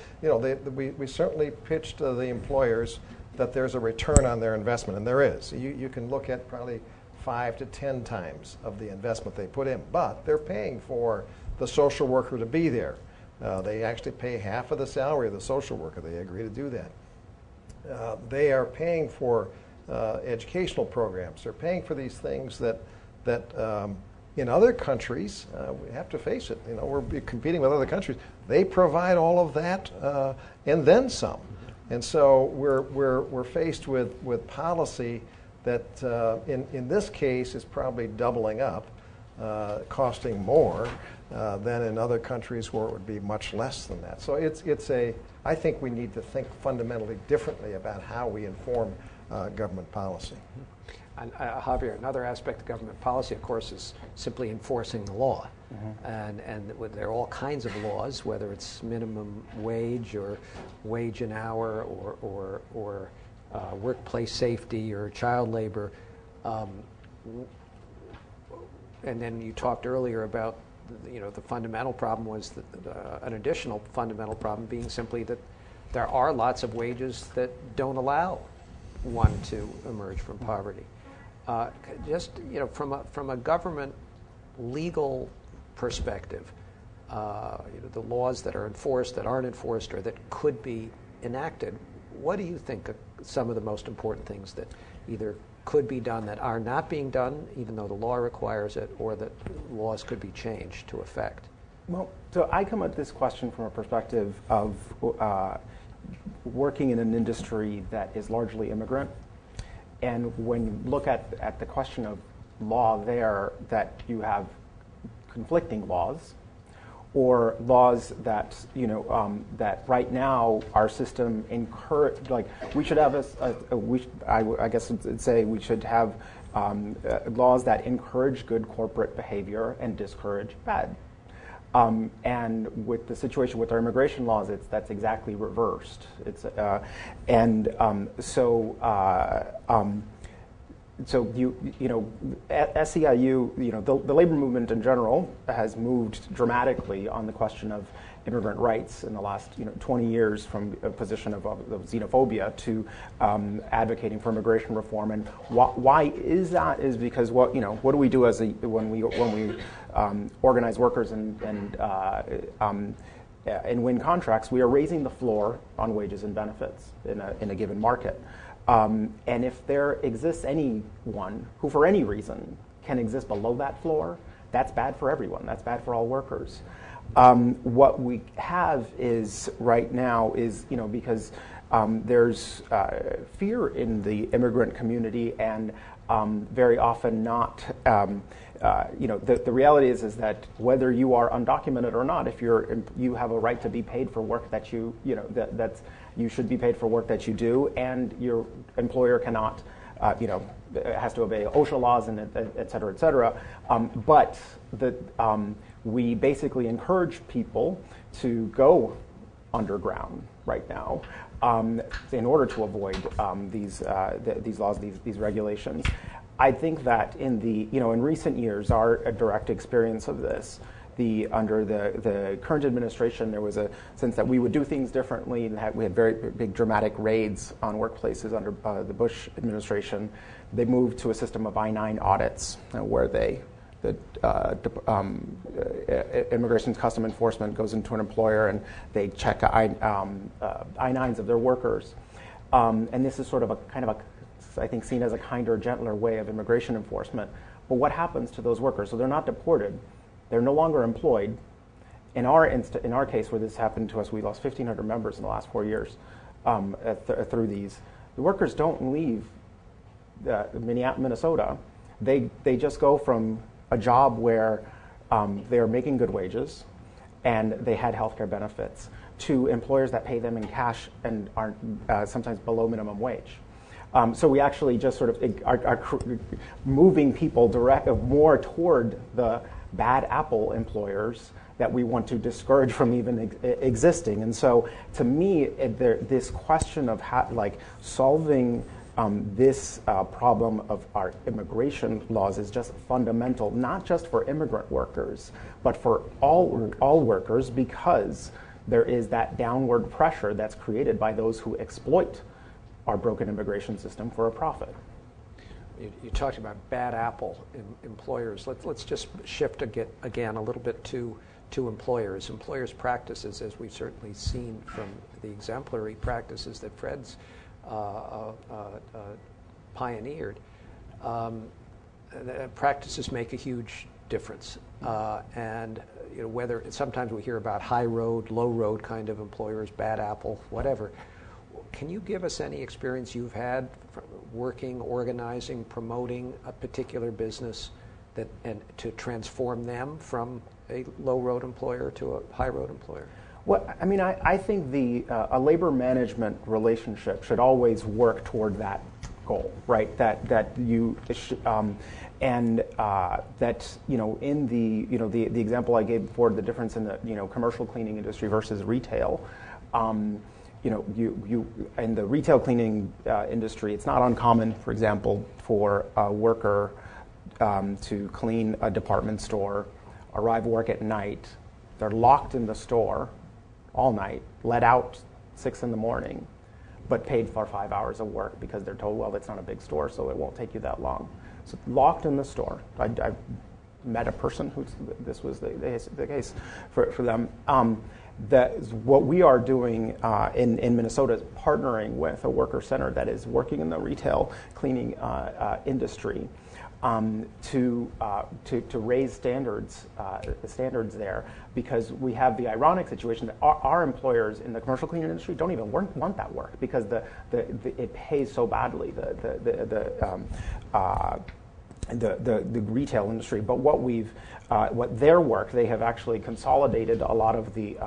certainly pitched to the employers that there's a return on their investment, and there is. You can look at probably 5 to 10 times of the investment they put in, but they're paying for the social worker to be there. They actually pay half of the salary of the social worker. They agree to do that. They are paying for educational programs. They're paying for these things that in other countries, we have to face it, we're competing with other countries. They provide all of that and then some. And so we're faced with policy that in this case is probably doubling up, costing more than in other countries where it would be much less than that. So I think we need to think fundamentally differently about how we inform government policy. And, Javier, another aspect of government policy, of course, is simply enforcing the law. And there are all kinds of laws, whether it's minimum wage or wage an hour or workplace safety or child labor. And then you talked earlier about the fundamental problem was that an additional fundamental problem being simply that there are lots of wages that don't allow one to emerge from poverty. Just from a government legal perspective, the laws that are enforced, that aren't enforced, or that could be enacted, what do you think are some of the most important things that either could be done that are not being done, even though the law requires it, or that laws could be changed to effect? Well, so I come at this question from a perspective of working in an industry that is largely immigrant. And when you look at the question of law there, that you have conflicting laws, or laws that that right now our system encourage, like we should have I guess I'd say we should have laws that encourage good corporate behavior and discourage bad. And with the situation with our immigration laws, that's exactly reversed. So at SEIU, the labor movement in general has moved dramatically on the question of immigrant rights in the last 20 years, from a position of xenophobia to advocating for immigration reform. And why is that? Is because what do we do when we organize workers and win contracts? We are raising the floor on wages and benefits in a given market. And if there exists anyone who, for any reason, can exist below that floor, that's bad for everyone. That's bad for all workers. What we have is right now is, because there's fear in the immigrant community, and very often not. The reality is that whether you are undocumented or not, if you have a right to be paid for work that you should be paid for work that you do, and your employer cannot, has to obey OSHA laws and et cetera, but we basically encourage people to go underground right now in order to avoid these laws, these regulations. I think that in recent years, our direct experience of this, under the current administration, there was a sense that we would do things differently, and we had very big dramatic raids on workplaces under the Bush administration. They moved to a system of I-9 audits, where the Immigration and Customs Enforcement goes into an employer and they check I-9s of their workers. And this is sort of I think, seen as a kinder, gentler way of immigration enforcement. But what happens to those workers? So they're not deported. They're no longer employed. In our case, where this happened to us, we lost 1,500 members in the last 4 years through these. The workers don't leave Minnesota. They just go from a job where they are making good wages and they had health care benefits to employers that pay them in cash and aren't sometimes below minimum wage. So we actually just sort of are moving people more toward the bad apple employers that we want to discourage from even existing. And so, to me, this question of solving this problem of our immigration laws is just fundamental, not just for immigrant workers, but for all workers, because there is that downward pressure that's created by those who exploit our broken immigration system for a profit. you talked about bad apple employers. Let's just shift again a little bit to employers. Employers' practices, as we've certainly seen from the exemplary practices that Fred's pioneered, practices make a huge difference. And whether sometimes we hear about high road, low road kind of employers, bad apple, whatever. Can you give us any experience you've had working, organizing, promoting a particular business and to transform them from a low road employer to a high road employer? Well, I mean, I think a labor management relationship should always work toward that goal, right? That you in the example I gave before, the difference in the commercial cleaning industry versus retail. You in the retail cleaning industry, it's not uncommon, for example, for a worker to clean a department store, arrive work at night, they're locked in the store all night, let out 6 a.m, but paid for 5 hours of work because they're told, well, it's not a big store, so it won't take you that long. So locked in the store. I met a person who this was the case for them. What we are doing in Minnesota is partnering with a worker center that is working in the retail cleaning industry to raise standards there, because we have the ironic situation that our employers in the commercial cleaning industry don't even want that work because it pays so badly, the retail industry. But what their work, they have actually consolidated a lot of the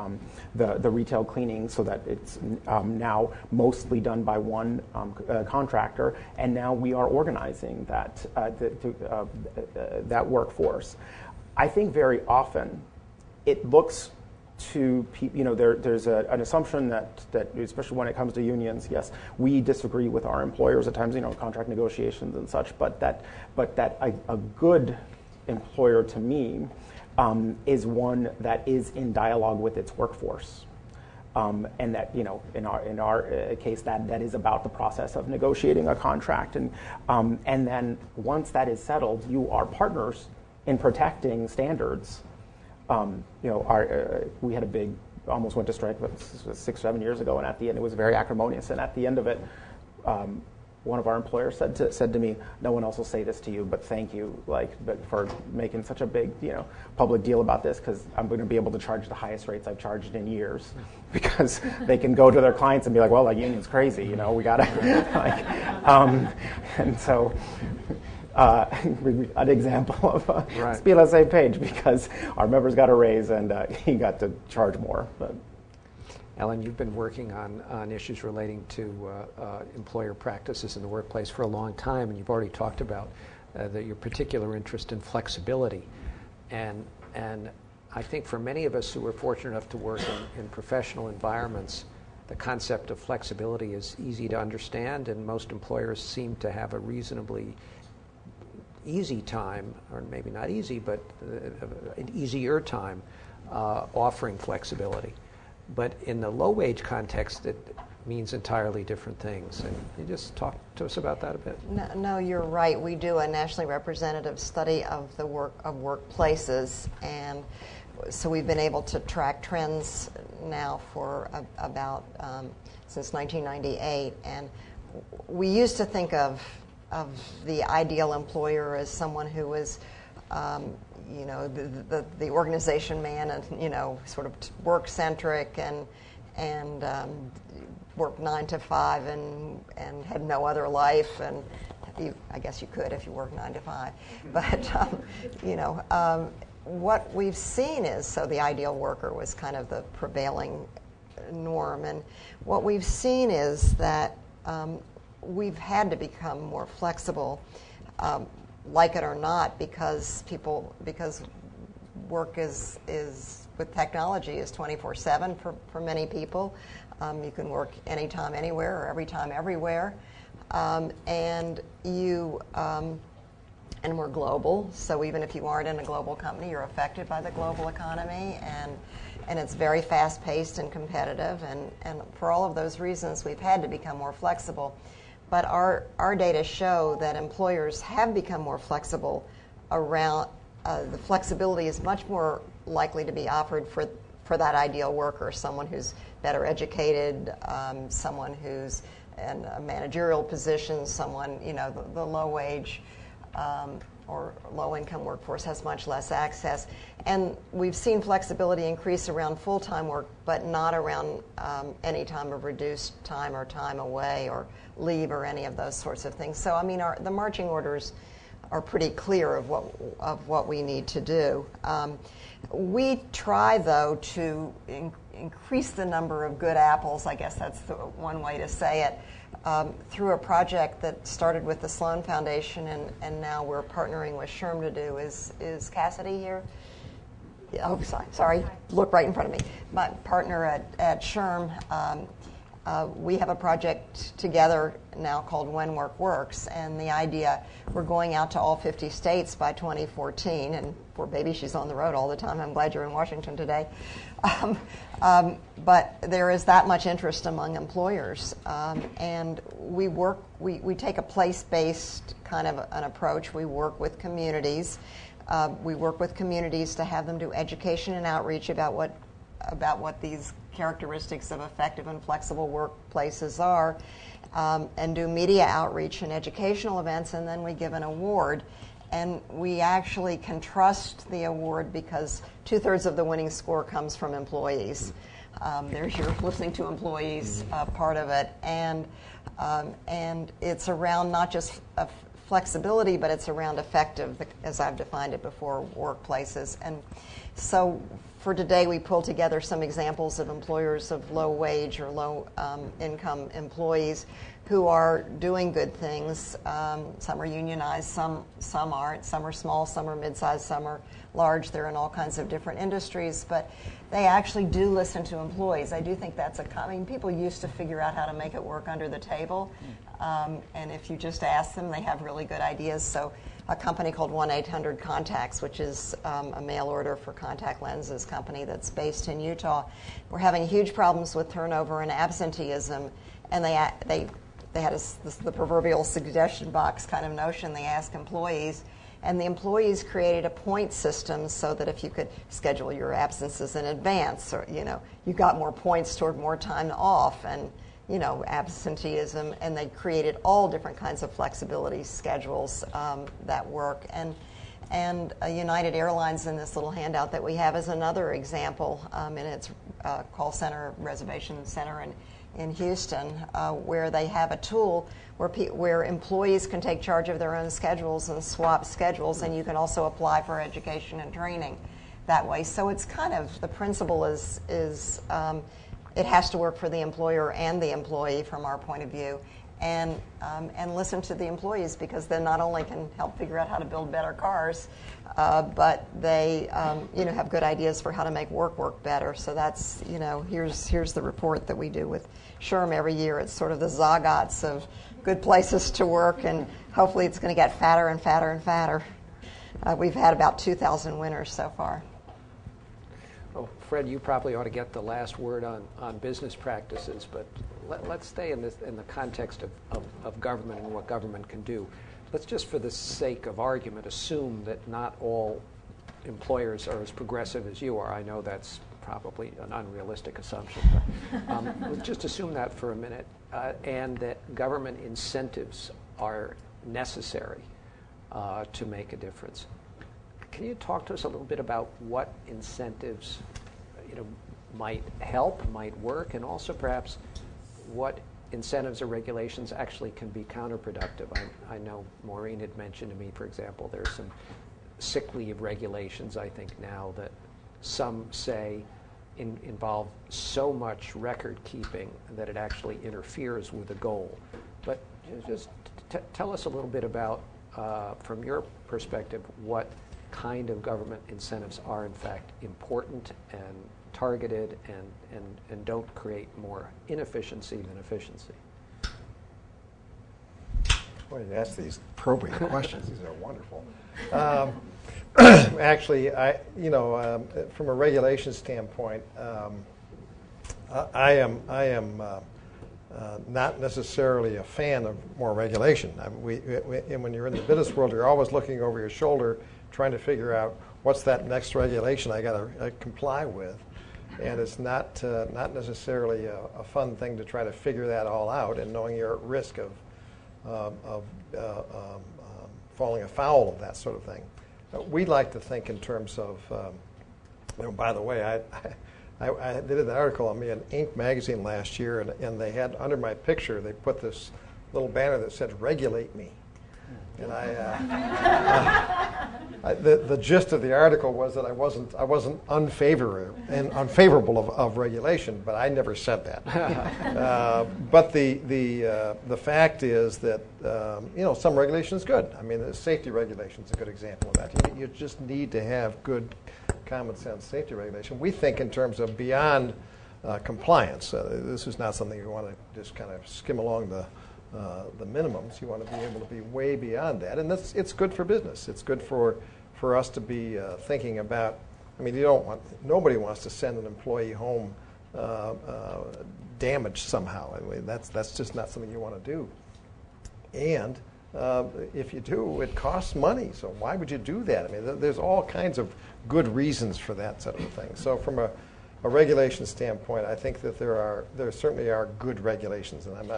retail cleaning so that it's now mostly done by one contractor, and now we are organizing that workforce. I think very often it looks to people, there's an assumption that especially when it comes to unions, yes, we disagree with our employers at times, contract negotiations and such, but that a good employer to me is one that is in dialogue with its workforce, and that in our case that is about the process of negotiating a contract, and then once that is settled, you are partners in protecting standards. We had a big, almost went to strike 6-7 years ago, and at the end it was very acrimonious. And at the end of it, one of our employers said to me, "No one else will say this to you, but thank you, for making such a big, public deal about this, because I'm going to be able to charge the highest rates I've charged in years, because they can go to their clients and be like, well, that union's crazy, we gotta and so." An example of let's be on the same page, because our members got a raise and he got to charge more. But. Ellen, you've been working on issues relating to employer practices in the workplace for a long time, and you've already talked about your particular interest in flexibility. And I think for many of us who are fortunate enough to work in professional environments, the concept of flexibility is easy to understand, and most employers seem to have a reasonably easy time, or maybe not easy, but an easier time offering flexibility. But in the low-wage context, it means entirely different things. And you just talk to us about that a bit. No, you're right. We do a nationally representative study of the workplaces, and so we've been able to track trends now for about since 1998. And we used to think of the ideal employer as someone who was, the organization man, and sort of work-centric and worked 9 to 5 and had no other life. And I guess you could if you worked 9 to 5. But what we've seen is, so the ideal worker was kind of the prevailing norm, and what we've seen is that we've had to become more flexible, like it or not, because work is with technology is 24/7 for many people. You can work anytime, anywhere, or every time, everywhere, and we're global. So even if you aren't in a global company, you're affected by the global economy, and it's very fast-paced and competitive. And for all of those reasons, we've had to become more flexible. but our data show that employers have become more flexible around the flexibility is much more likely to be offered for that ideal worker, someone who's better educated, someone who's in a managerial position, someone, the low wage or low-income workforce has much less access. And we've seen flexibility increase around full-time work, but not around any time of reduced time or time away or leave or any of those sorts of things. So, I mean, the marching orders are pretty clear of what we need to do. We try, though, to increase the number of good apples, I guess that's the one way to say it, through a project that started with the Sloan Foundation and now we're partnering with SHRM to do. Is Cassidy here? Oh, sorry. Look right in front of me. My partner at SHRM, we have a project together now called When Work Works, and the idea, we're going out to all 50 states by 2014, and poor baby, she's on the road all the time. I'm glad you're in Washington today. But there is that much interest among employers, and we take a place-based kind of an approach. We work with communities. We work with communities to have them do education and outreach about what these characteristics of effective and flexible workplaces are, and do media outreach and educational events, and then we give an award. And we actually can trust the award because 2/3 of the winning score comes from employees. There's your listening to employees part of it, and it's around not just flexibility, but it's around effective, as I've defined it before, workplaces. And so for today, we pulled together some examples of employers of low wage or low income employees who are doing good things. Some are unionized, some aren't. Some are small, some are mid-sized, some are large. They're in all kinds of different industries, but they actually do listen to employees. I do think that's people used to figure out how to make it work under the table, and if you just ask them, they have really good ideas. So a company called 1-800-CONTACTS, which is a mail order for contact lenses company that's based in Utah, we're having huge problems with turnover and absenteeism, and they had the proverbial suggestion box kind of notion. They ask employees, and the employees created a point system so that if you could schedule your absences in advance, or you got more points toward more time off, and absenteeism, and they created all different kinds of flexibility schedules that work. And United Airlines, in this little handout that we have, is another example in its call center, reservation center in Houston, where they have a tool where employees can take charge of their own schedules and swap schedules, and you can also apply for education and training that way. So it's kind of, the principle is it has to work for the employer and the employee from our point of view, and listen to the employees, because they not only can help figure out how to build better cars, but they have good ideas for how to make work better. So that's here's the report that we do with SHRM every year. It's sort of the Zagat's of good places to work, and hopefully it's going to get fatter and fatter and fatter. We've had about 2,000 winners so far. Well, Fred, you probably ought to get the last word on business practices, but let's stay in the context of government and what government can do. Let's just, for the sake of argument, assume that not all employers are as progressive as you are. I know that's probably an unrealistic assumption, but let's just assume that for a minute, and that government incentives are necessary to make a difference. Can you talk to us a little bit about what incentives might help, might work, and also perhaps what incentives or regulations actually can be counterproductive? I know Maureen had mentioned to me, for example, there's some sick leave regulations, I think, now that some say involve so much record keeping that it actually interferes with the goal. But just tell us a little bit about, from your perspective, what kind of government incentives are in fact important and targeted and don't create more inefficiency than efficiency. Boy, you ask these probing questions. These are wonderful. Actually, from a regulation standpoint, I am not necessarily a fan of more regulation. I mean, and when you're in the business world, you're always looking over your shoulder, trying to figure out what's that next regulation I got to comply with. And it's not necessarily a fun thing to try to figure that all out, and knowing you're at risk of falling afoul of that sort of thing. We like to think in terms of, by the way, I did an article on me in Inc. magazine last year, and they had under my picture, they put this little banner that said, "Regulate me." And the gist of the article was that I wasn't unfavorable of regulation, but I never said that. But the fact is that some regulation is good. I mean, the safety regulation is a good example of that. You just need to have good common sense safety regulation. We think in terms of beyond compliance. This is not something you want to just kind of skim along the minimums. You want to be able to be way beyond that, and it's good for business. It's good for us to be thinking about. I mean, nobody wants to send an employee home damaged somehow. I mean, that's just not something you want to do. And if you do, it costs money. So why would you do that? I mean, there's all kinds of good reasons for that sort of thing. So from a regulation standpoint, I think that there certainly are good regulations, and I'm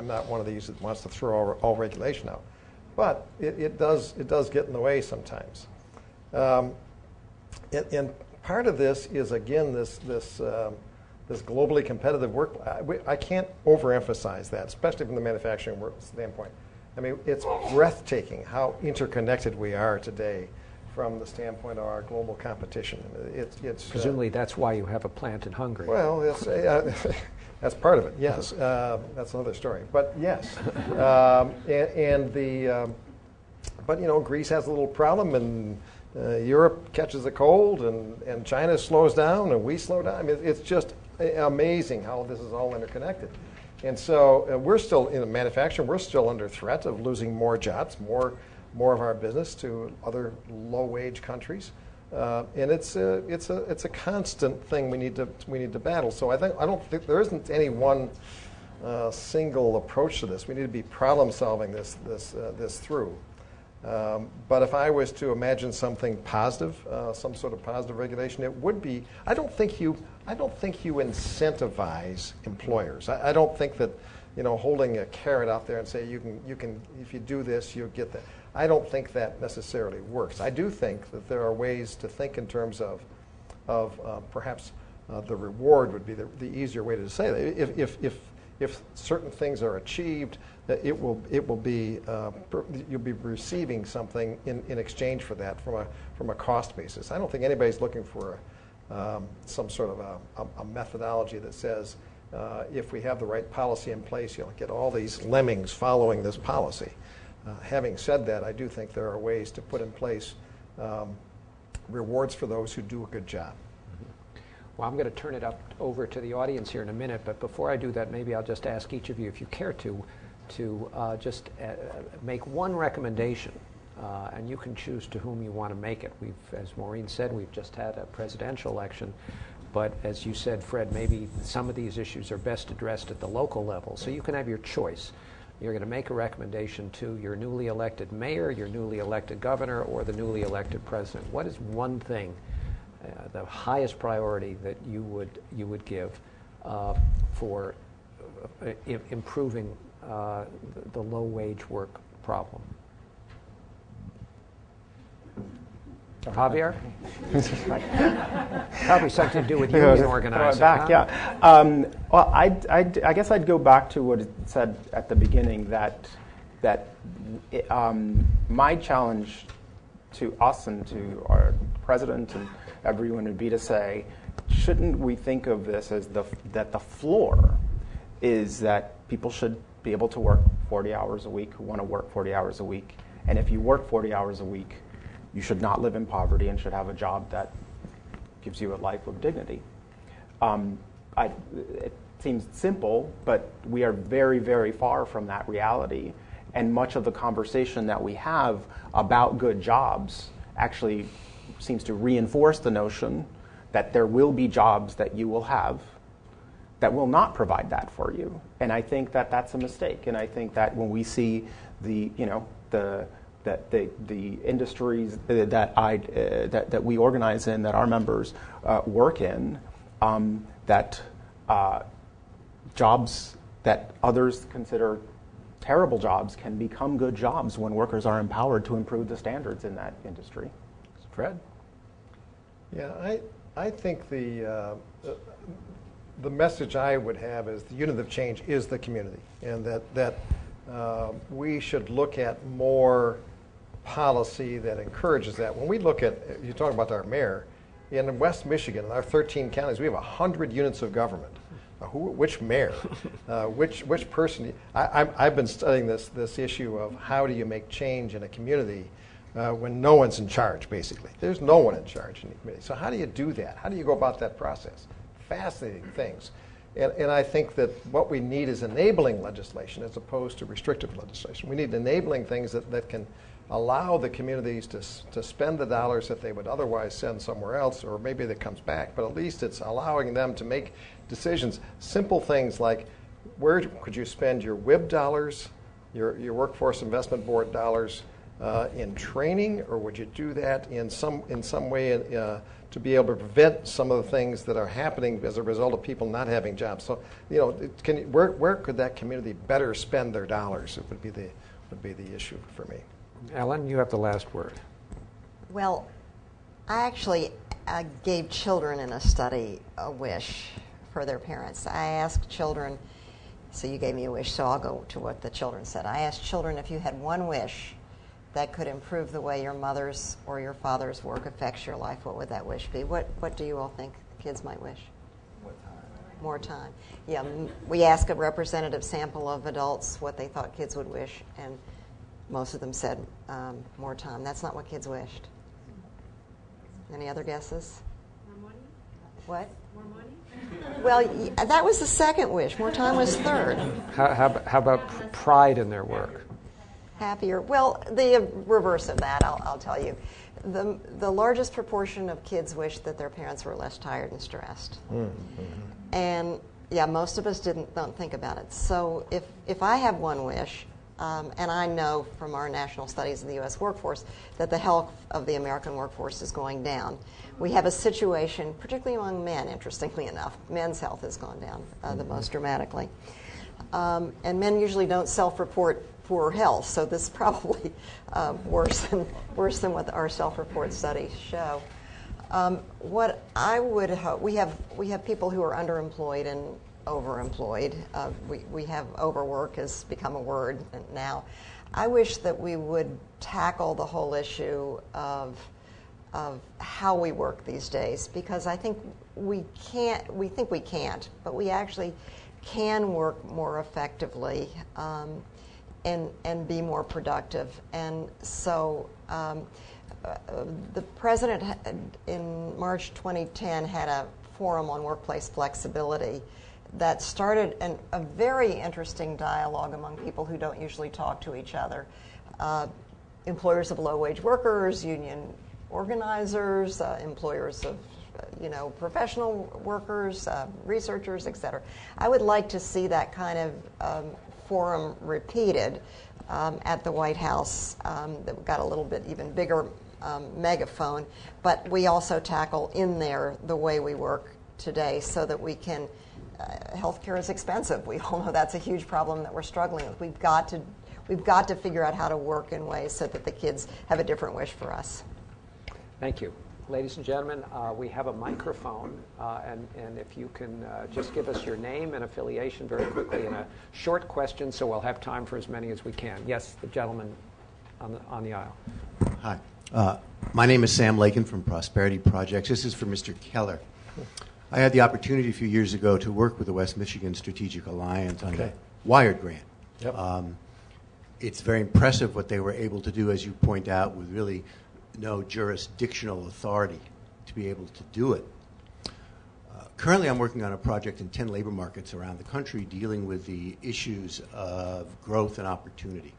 not one of these that wants to throw all regulation out, but it does get in the way sometimes. And part of this is again this globally competitive work. I can't overemphasize that, especially from the manufacturing work standpoint. I mean, it's breathtaking how interconnected we are today from the standpoint of our global competition. It's presumably that's why you have a plant in Hungary. Well, that's part of it. Yes, that's another story. But yes, but Greece has a little problem, and Europe catches a cold, and China slows down, and we slow down. I mean, it's just amazing how this is all interconnected. And so we're still in manufacturing. We're still under threat of losing more jobs, more of our business to other low-wage countries, and it's a constant thing we need to battle. So I don't think there isn't any one single approach to this. We need to be problem-solving this through. But if I was to imagine something positive, some sort of positive regulation, it would be. I don't think you incentivize employers. I don't think that holding a carrot out there and say you can if you do this you'll get that. I don't think that necessarily works. I do think that there are ways to think in terms of perhaps the reward would be the easier way to say that. If certain things are achieved, it will be you'll be receiving something in exchange for that from a cost basis. I don't think anybody's looking for some sort of a methodology that says if we have the right policy in place, you'll get all these lemmings following this policy. Having said that, I do think there are ways to put in place rewards for those who do a good job. Well, I'm going to turn it over to the audience here in a minute, but before I do that, maybe I'll just ask each of you, if you care to just make one recommendation, and you can choose to whom you want to make it. As Maureen said, we've just had a presidential election, but as you said, Fred, maybe some of these issues are best addressed at the local level, so you can have your choice. You're going to make a recommendation to your newly elected mayor, your newly elected governor, or the newly elected president. What is one thing, the highest priority that you would give for improving the low-wage work problem? Javier? Probably something to do with union organizing. Well, I guess I'd go back to what it said at the beginning, that my challenge to us and to our president and everyone would be to say, shouldn't we think of this as that the floor is that people should be able to work 40 hours a week, who want to work 40 hours a week, and if you work 40 hours a week, you should not live in poverty and should have a job that gives you a life of dignity. It seems simple, but we are very, very far from that reality. And much of the conversation that we have about good jobs actually seems to reinforce the notion that there will be jobs that you will have that will not provide that for you. And I think that that's a mistake. And I think that when we see the industries that we organize in, that our members work in, that jobs that others consider terrible jobs can become good jobs when workers are empowered to improve the standards in that industry. Fred? Yeah, I think the message I would have is the unit of change is the community, and that we should look at more policy that encourages that. When we look at, you talk about our mayor, in West Michigan, in our 13 counties, we have 100 units of government. Which mayor? Which person? I've been studying this issue of how do you make change in a community when no one's in charge, basically. There's no one in charge in the community. So how do you do that? How do you go about that process? Fascinating things. And I think that what we need is enabling legislation as opposed to restrictive legislation. We need enabling things that can allow the communities to spend the dollars that they would otherwise send somewhere else, or maybe that comes back, but at least it's allowing them to make decisions. Simple things like, where could you spend your WIB dollars, your Workforce Investment Board dollars, in training, or would you do that in some way to be able to prevent some of the things that are happening as a result of people not having jobs? So, where could that community better spend their dollars? It would be the issue for me. Ellen, you have the last word. Well, I actually gave children in a study a wish for their parents. I asked children, so you gave me a wish, so I'll go to what the children said. I asked children, if you had one wish that could improve the way your mother's or your father's work affects your life, what would that wish be? What do you all think kids might wish? More time. Yeah, we asked a representative sample of adults what they thought kids would wish, and most of them said more time. That's not what kids wished. Any other guesses? More money? What? More money? Well, that was the second wish. More time was third. How about pride in their work? Happier. Well, the reverse of that, I'll tell you. The largest proportion of kids wish that their parents were less tired and stressed. Mm-hmm. And yeah, most of us don't think about it. So if I have one wish, and I know from our national studies of the U.S. workforce that the health of the American workforce is going down. We have a situation, particularly among men, interestingly enough, men's health has gone down the most dramatically. And men usually don't self-report poor health, so this is probably worse than what our self-report studies show. What I would hope, we have people who are underemployed and overemployed. We have overwork has become a word now. I wish that we would tackle the whole issue of how we work these days, because I think we think we can't, but we actually can work more effectively and be more productive. And so the president in March 2010 had a forum on workplace flexibility that started a very interesting dialogue among people who don't usually talk to each other. Employers of low-wage workers, union organizers, employers of professional workers, researchers, et cetera. I would like to see that kind of forum repeated at the White House. That got a little bit even bigger megaphone, but we also tackle in there the way we work today so that we can healthcare is expensive. We all know that's a huge problem that we're struggling with. We've got to figure out how to work in ways so that the kids have a different wish for us. Thank you. Ladies and gentlemen, we have a microphone, and if you can just give us your name and affiliation very quickly in a short question, so we'll have time for as many as we can. Yes, the gentleman on the aisle. Hi. My name is Sam Lakin from Prosperity Projects. This is for Mr. Keller. I had the opportunity a few years ago to work with the West Michigan Strategic Alliance on the Wired grant. Yep. It's very impressive what they were able to do, as you point out, with really no jurisdictional authority to be able to do it. Currently, I'm working on a project in 10 labor markets around the country dealing with the issues of growth and opportunity.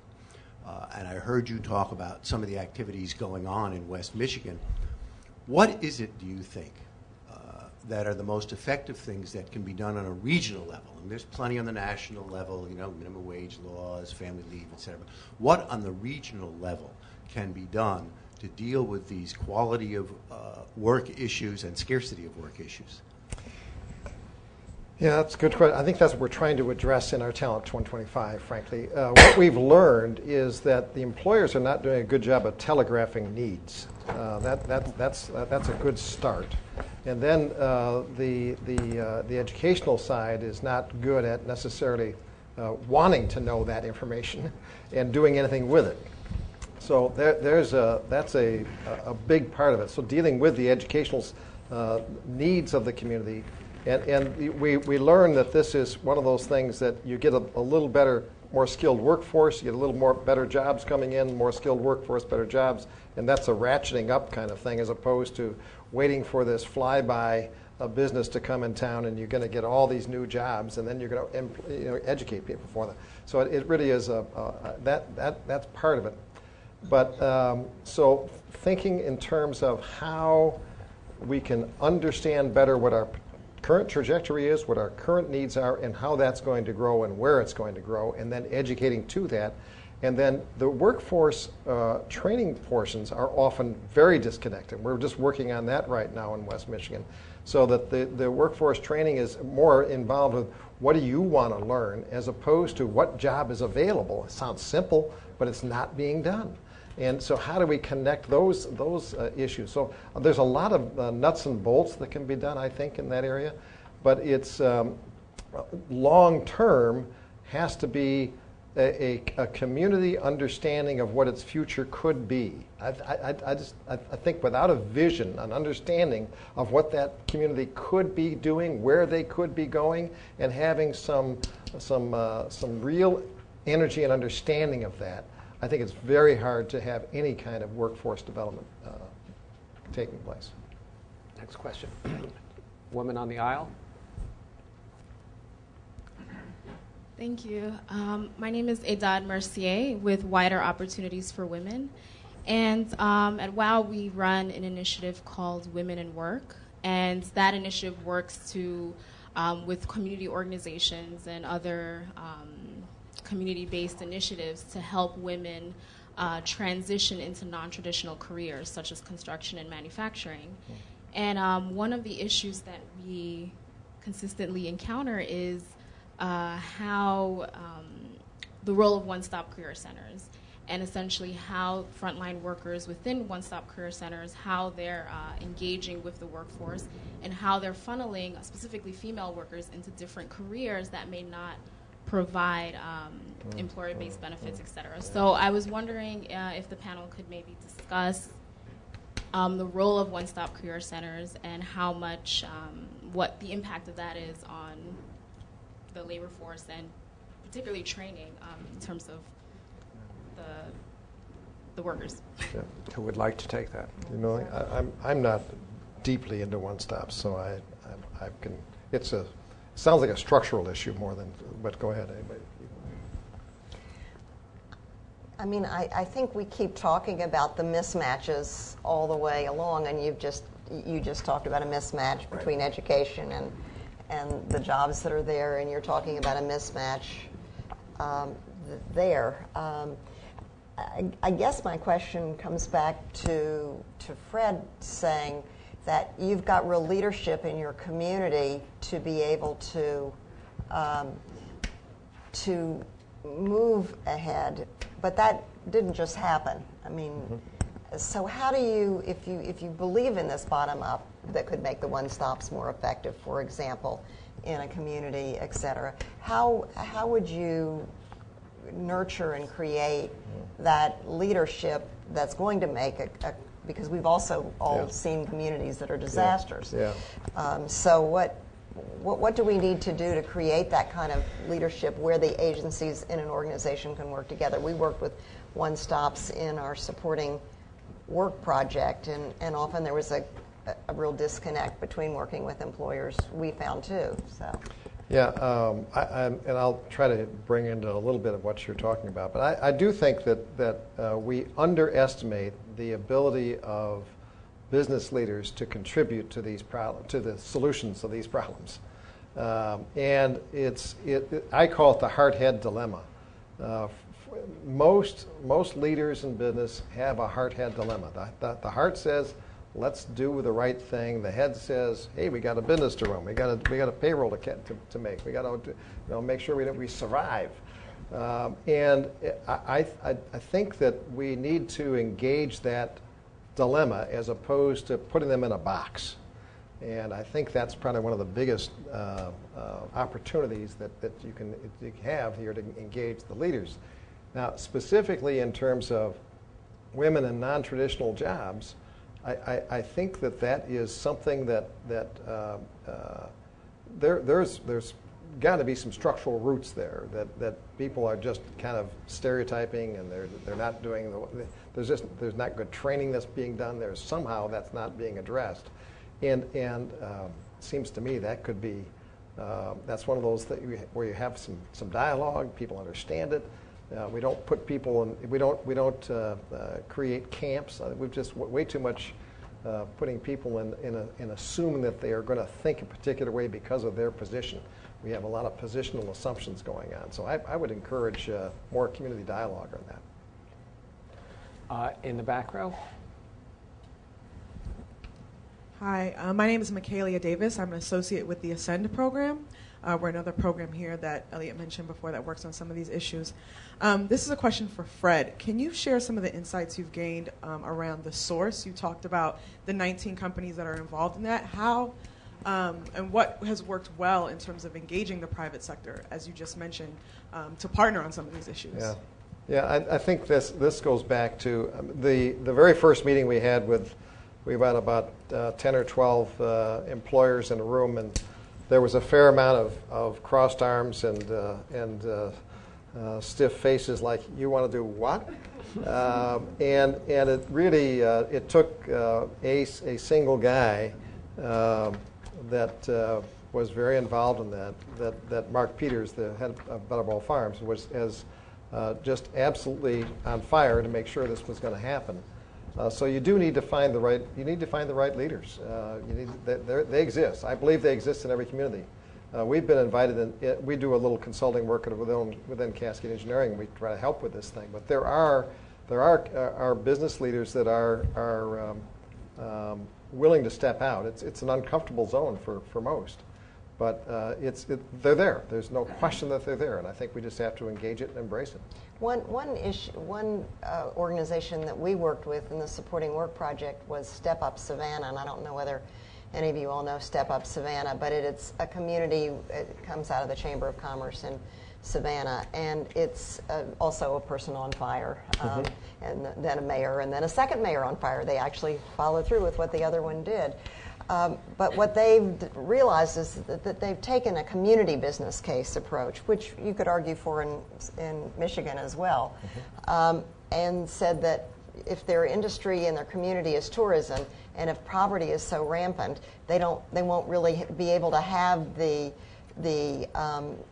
And I heard you talk about some of the activities going on in West Michigan. What is it, do you think, that are the most effective things that can be done on a regional level. And there's plenty on the national level, minimum wage laws, family leave, et cetera. What on the regional level can be done to deal with these quality of work issues and scarcity of work issues? Yeah, that's a good question. I think that's what we're trying to address in our Talent 2025, frankly. What we've learned is that the employers are not doing a good job of telegraphing needs. That's a good start. And then the educational side is not good at necessarily wanting to know that information and doing anything with it. So that's a big part of it. So dealing with the educational needs of the community. And we learn that this is one of those things that you get a little better, more skilled workforce, you get a little more better jobs coming in, more skilled workforce, better jobs, and that's a ratcheting up kind of thing as opposed to waiting for this flyby business to come in town and you're going to get all these new jobs and then you're going to educate people for them. So it really is that's part of it. But so thinking in terms of how we can understand better what our current trajectory is, what our current needs are, and how that's going to grow and where it's going to grow, and then educating to that. And then the workforce training portions are often very disconnected. We're just working on that right now in West Michigan, so that the workforce training is more involved with what do you want to learn as opposed to what job is available. It sounds simple, but it's not being done. And so how do we connect those issues? So there's a lot of nuts and bolts that can be done, I think, in that area. But it's long-term has to be a community understanding of what its future could be. I think without a vision, an understanding of what that community could be doing, where they could be going, and having some real energy and understanding of that, I think it's very hard to have any kind of workforce development taking place. Next question. Woman on the aisle. Thank you. My name is Edad Mercier with Wider Opportunities for Women. And at WOW, we run an initiative called Women in Work. And that initiative works with community organizations and other community-based initiatives to help women transition into non-traditional careers such as construction and manufacturing. And one of the issues that we consistently encounter is how the role of one-stop career centers, and essentially how frontline workers within one-stop career centers, how they're engaging with the workforce, and how they're funneling specifically female workers into different careers that may not provide employer-based benefits, et cetera. So I was wondering if the panel could maybe discuss the role of one-stop career centers and how much, what the impact of that is on the labor force and particularly training in terms of the workers. Yeah. Who would like to take that? I'm not deeply into one-stops, so I can. Sounds like a structural issue more than. But go ahead, anybody. I mean, I think we keep talking about the mismatches all the way along, and you just talked about a mismatch between education and the jobs that are there, and you're talking about a mismatch there. I guess my question comes back to Fred saying that you've got real leadership in your community to be able to move ahead, but that didn't just happen. I mean, so how do you, if you believe in this bottom up that could make the one-stops more effective, for example, in a community, et cetera, how would you nurture and create that leadership that's going to make because we've also all seen communities that are disasters. So what do we need to do to create that kind of leadership where the agencies in an organization can work together? We worked with one-stops in our supporting work project, and often there was a real disconnect between working with employers, we found too. So. Yeah, and I'll try to bring into a little bit of what you're talking about. But I do think that we underestimate the ability of business leaders to contribute to to the solutions of these problems. And I call it the heart-head dilemma. Most leaders in business have a heart-head dilemma. The heart says, let's do the right thing. The head says, hey, we got a business to run. We got a payroll to make. We got to make sure we survive. And I think that we need to engage that dilemma as opposed to putting them in a box. And I think that's probably one of the biggest opportunities that you can have here to engage the leaders. Now, specifically in terms of women in non-traditional jobs, I think that is something that there's got to be some structural roots there that people are just kind of stereotyping, and they're not doing there's not good training that's being done. There's somehow that's not being addressed, and seems to me that could be that's one of those where you have some dialogue, people understand it. We don't put people in. We don't create camps. We've just way too much putting people in assuming that they are going to think a particular way because of their position. We have a lot of positional assumptions going on. So I would encourage more community dialogue on that. In the back row. Hi, my name is Michaelia Davis. I'm an associate with the Ascend program. We're another program here that Elliot mentioned before that works on some of these issues. This is a question for Fred. Can you share some of the insights you've gained around the source? You talked about the 19 companies that are involved in that. How and what has worked well in terms of engaging the private sector, as you just mentioned, to partner on some of these issues? Yeah. I think this goes back to the very first meeting we had with. We had about 10 or 12 employers in a room, and there was a fair amount of crossed arms and stiff faces, like, you want to do what? And it really it took a single guy that was very involved in that Mark Peters, the head of Butterball Farms, was just absolutely on fire to make sure this was going to happen. So you do need to find the right. You need to find the right leaders. They exist. I believe they exist in every community. We've been invited in. We do a little consulting work within Cascade Engineering. We try to help with this thing. But there are business leaders that are willing to step out. It's an uncomfortable zone for most. But they're there. There's no question that they're there, and I think we just have to engage it and embrace it. One organization that we worked with in the Supporting Work Project was Step Up Savannah, and I don't know whether any of you all know Step Up Savannah, but it's a community. It comes out of the Chamber of Commerce in Savannah, and it's also a person on fire, and then a mayor, and then a second mayor on fire. They actually followed through with what the other one did. But what they've realized is that they've taken a community business case approach, which you could argue for in Michigan as well, and said that if their industry and their community is tourism, and if poverty is so rampant, they won't really be able to have the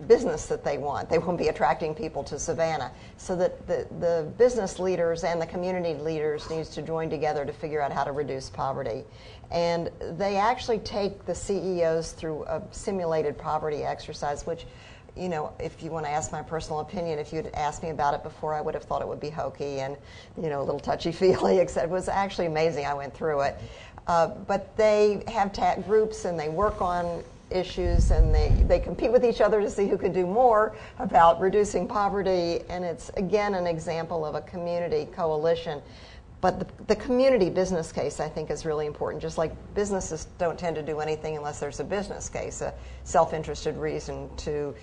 business that they want. They won't be attracting people to Savannah. So that the business leaders and the community leaders needs to join together to figure out how to reduce poverty. And they actually take the CEOs through a simulated poverty exercise, which, you know, if you want to ask my personal opinion, if you'd asked me about it before, I would have thought it would be hokey and, you know, a little touchy-feely, except it was actually amazing. I went through it. But they have groups, and they work on issues, and they compete with each other to see who can do more about reducing poverty. And it's, again, an example of a community coalition. But the community business case, I think, is really important. Just like businesses don't tend to do anything unless there's a business case, a self-interested reason to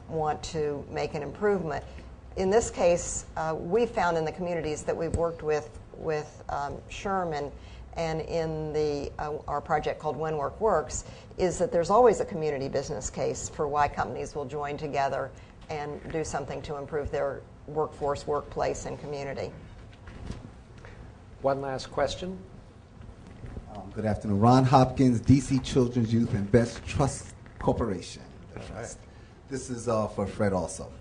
want to make an improvement. In this case, we found in the communities that we've worked with Sherman and in our project called When Work Works, is that there's always a community business case for why companies will join together and do something to improve their workforce, workplace, and community. One last question. Good afternoon. Ron Hopkins, DC Children's Youth Invest Trust Corporation. Right. This is for Fred also.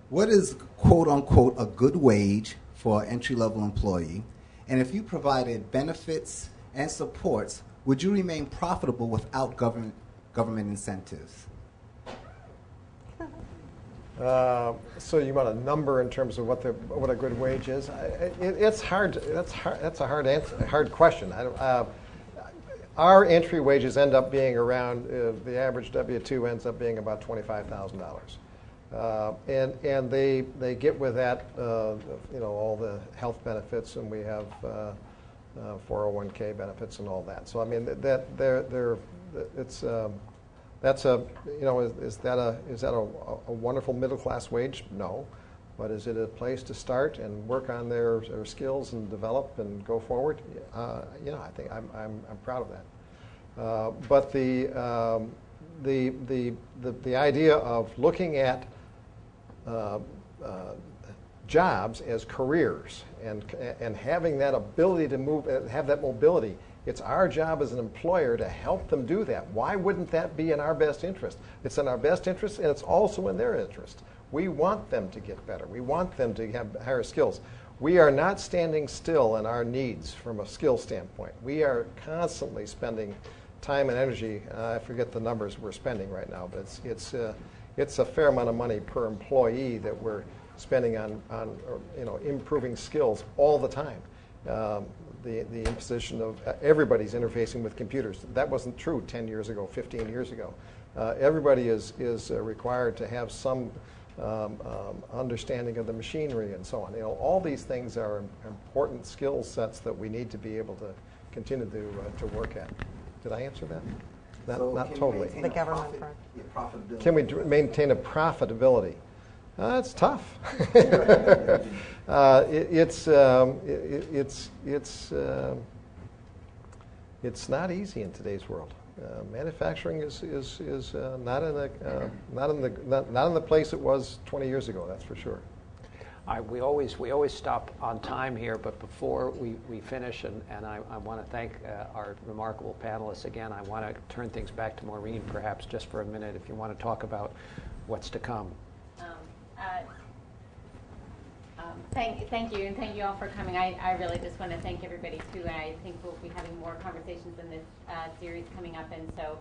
What is, quote unquote, a good wage for an entry-level employee? And if you provided benefits and supports, would you remain profitable without government incentives? So you want a number in terms of what a good wage is? It's hard. That's a hard question. Our entry wages end up being around the average W-2 ends up being about $25,000, and they get with that all the health benefits, and we have 401k benefits and all that. So I mean it's. That's is that a wonderful middle class wage? No, but is it a place to start and work on their skills and develop and go forward? I think I'm proud of that. But the idea of looking at jobs as careers and having that ability to move, have that mobility. It's our job as an employer to help them do that. Why wouldn't that be in our best interest? It's in our best interest, and it's also in their interest. We want them to get better. We want them to have higher skills. We are not standing still in our needs from a skill standpoint. We are constantly spending time and energy. I forget the numbers we're spending right now, but it's a fair amount of money per employee that we're spending on improving skills all the time. The imposition of everybody's interfacing with computers. That wasn't true 10 years ago, 15 years ago. Everybody is required to have some understanding of the machinery and so on. All these things are important skill sets that we need to be able to continue to work at. Did I answer that? Not totally. The government profitability. Can we maintain a profitability? It's tough. It's not easy in today's world. Manufacturing is not in the place it was 20 years ago. That's for sure. We always stop on time here, but before we finish, and I want to thank our remarkable panelists again. I want to turn things back to Maureen, perhaps just for a minute, if you want to talk about what's to come. Thank you, and thank you all for coming. I really just want to thank everybody, too, and I think we'll be having more conversations in this series coming up, and so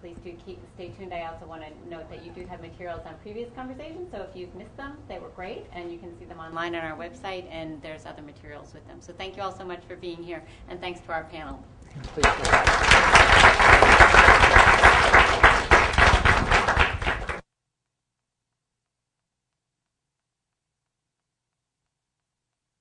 please do stay tuned. I also want to note that you do have materials on previous conversations, so if you've missed them, they were great, and you can see them online on our website, and there's other materials with them. So thank you all so much for being here, and thanks to our panel. Please.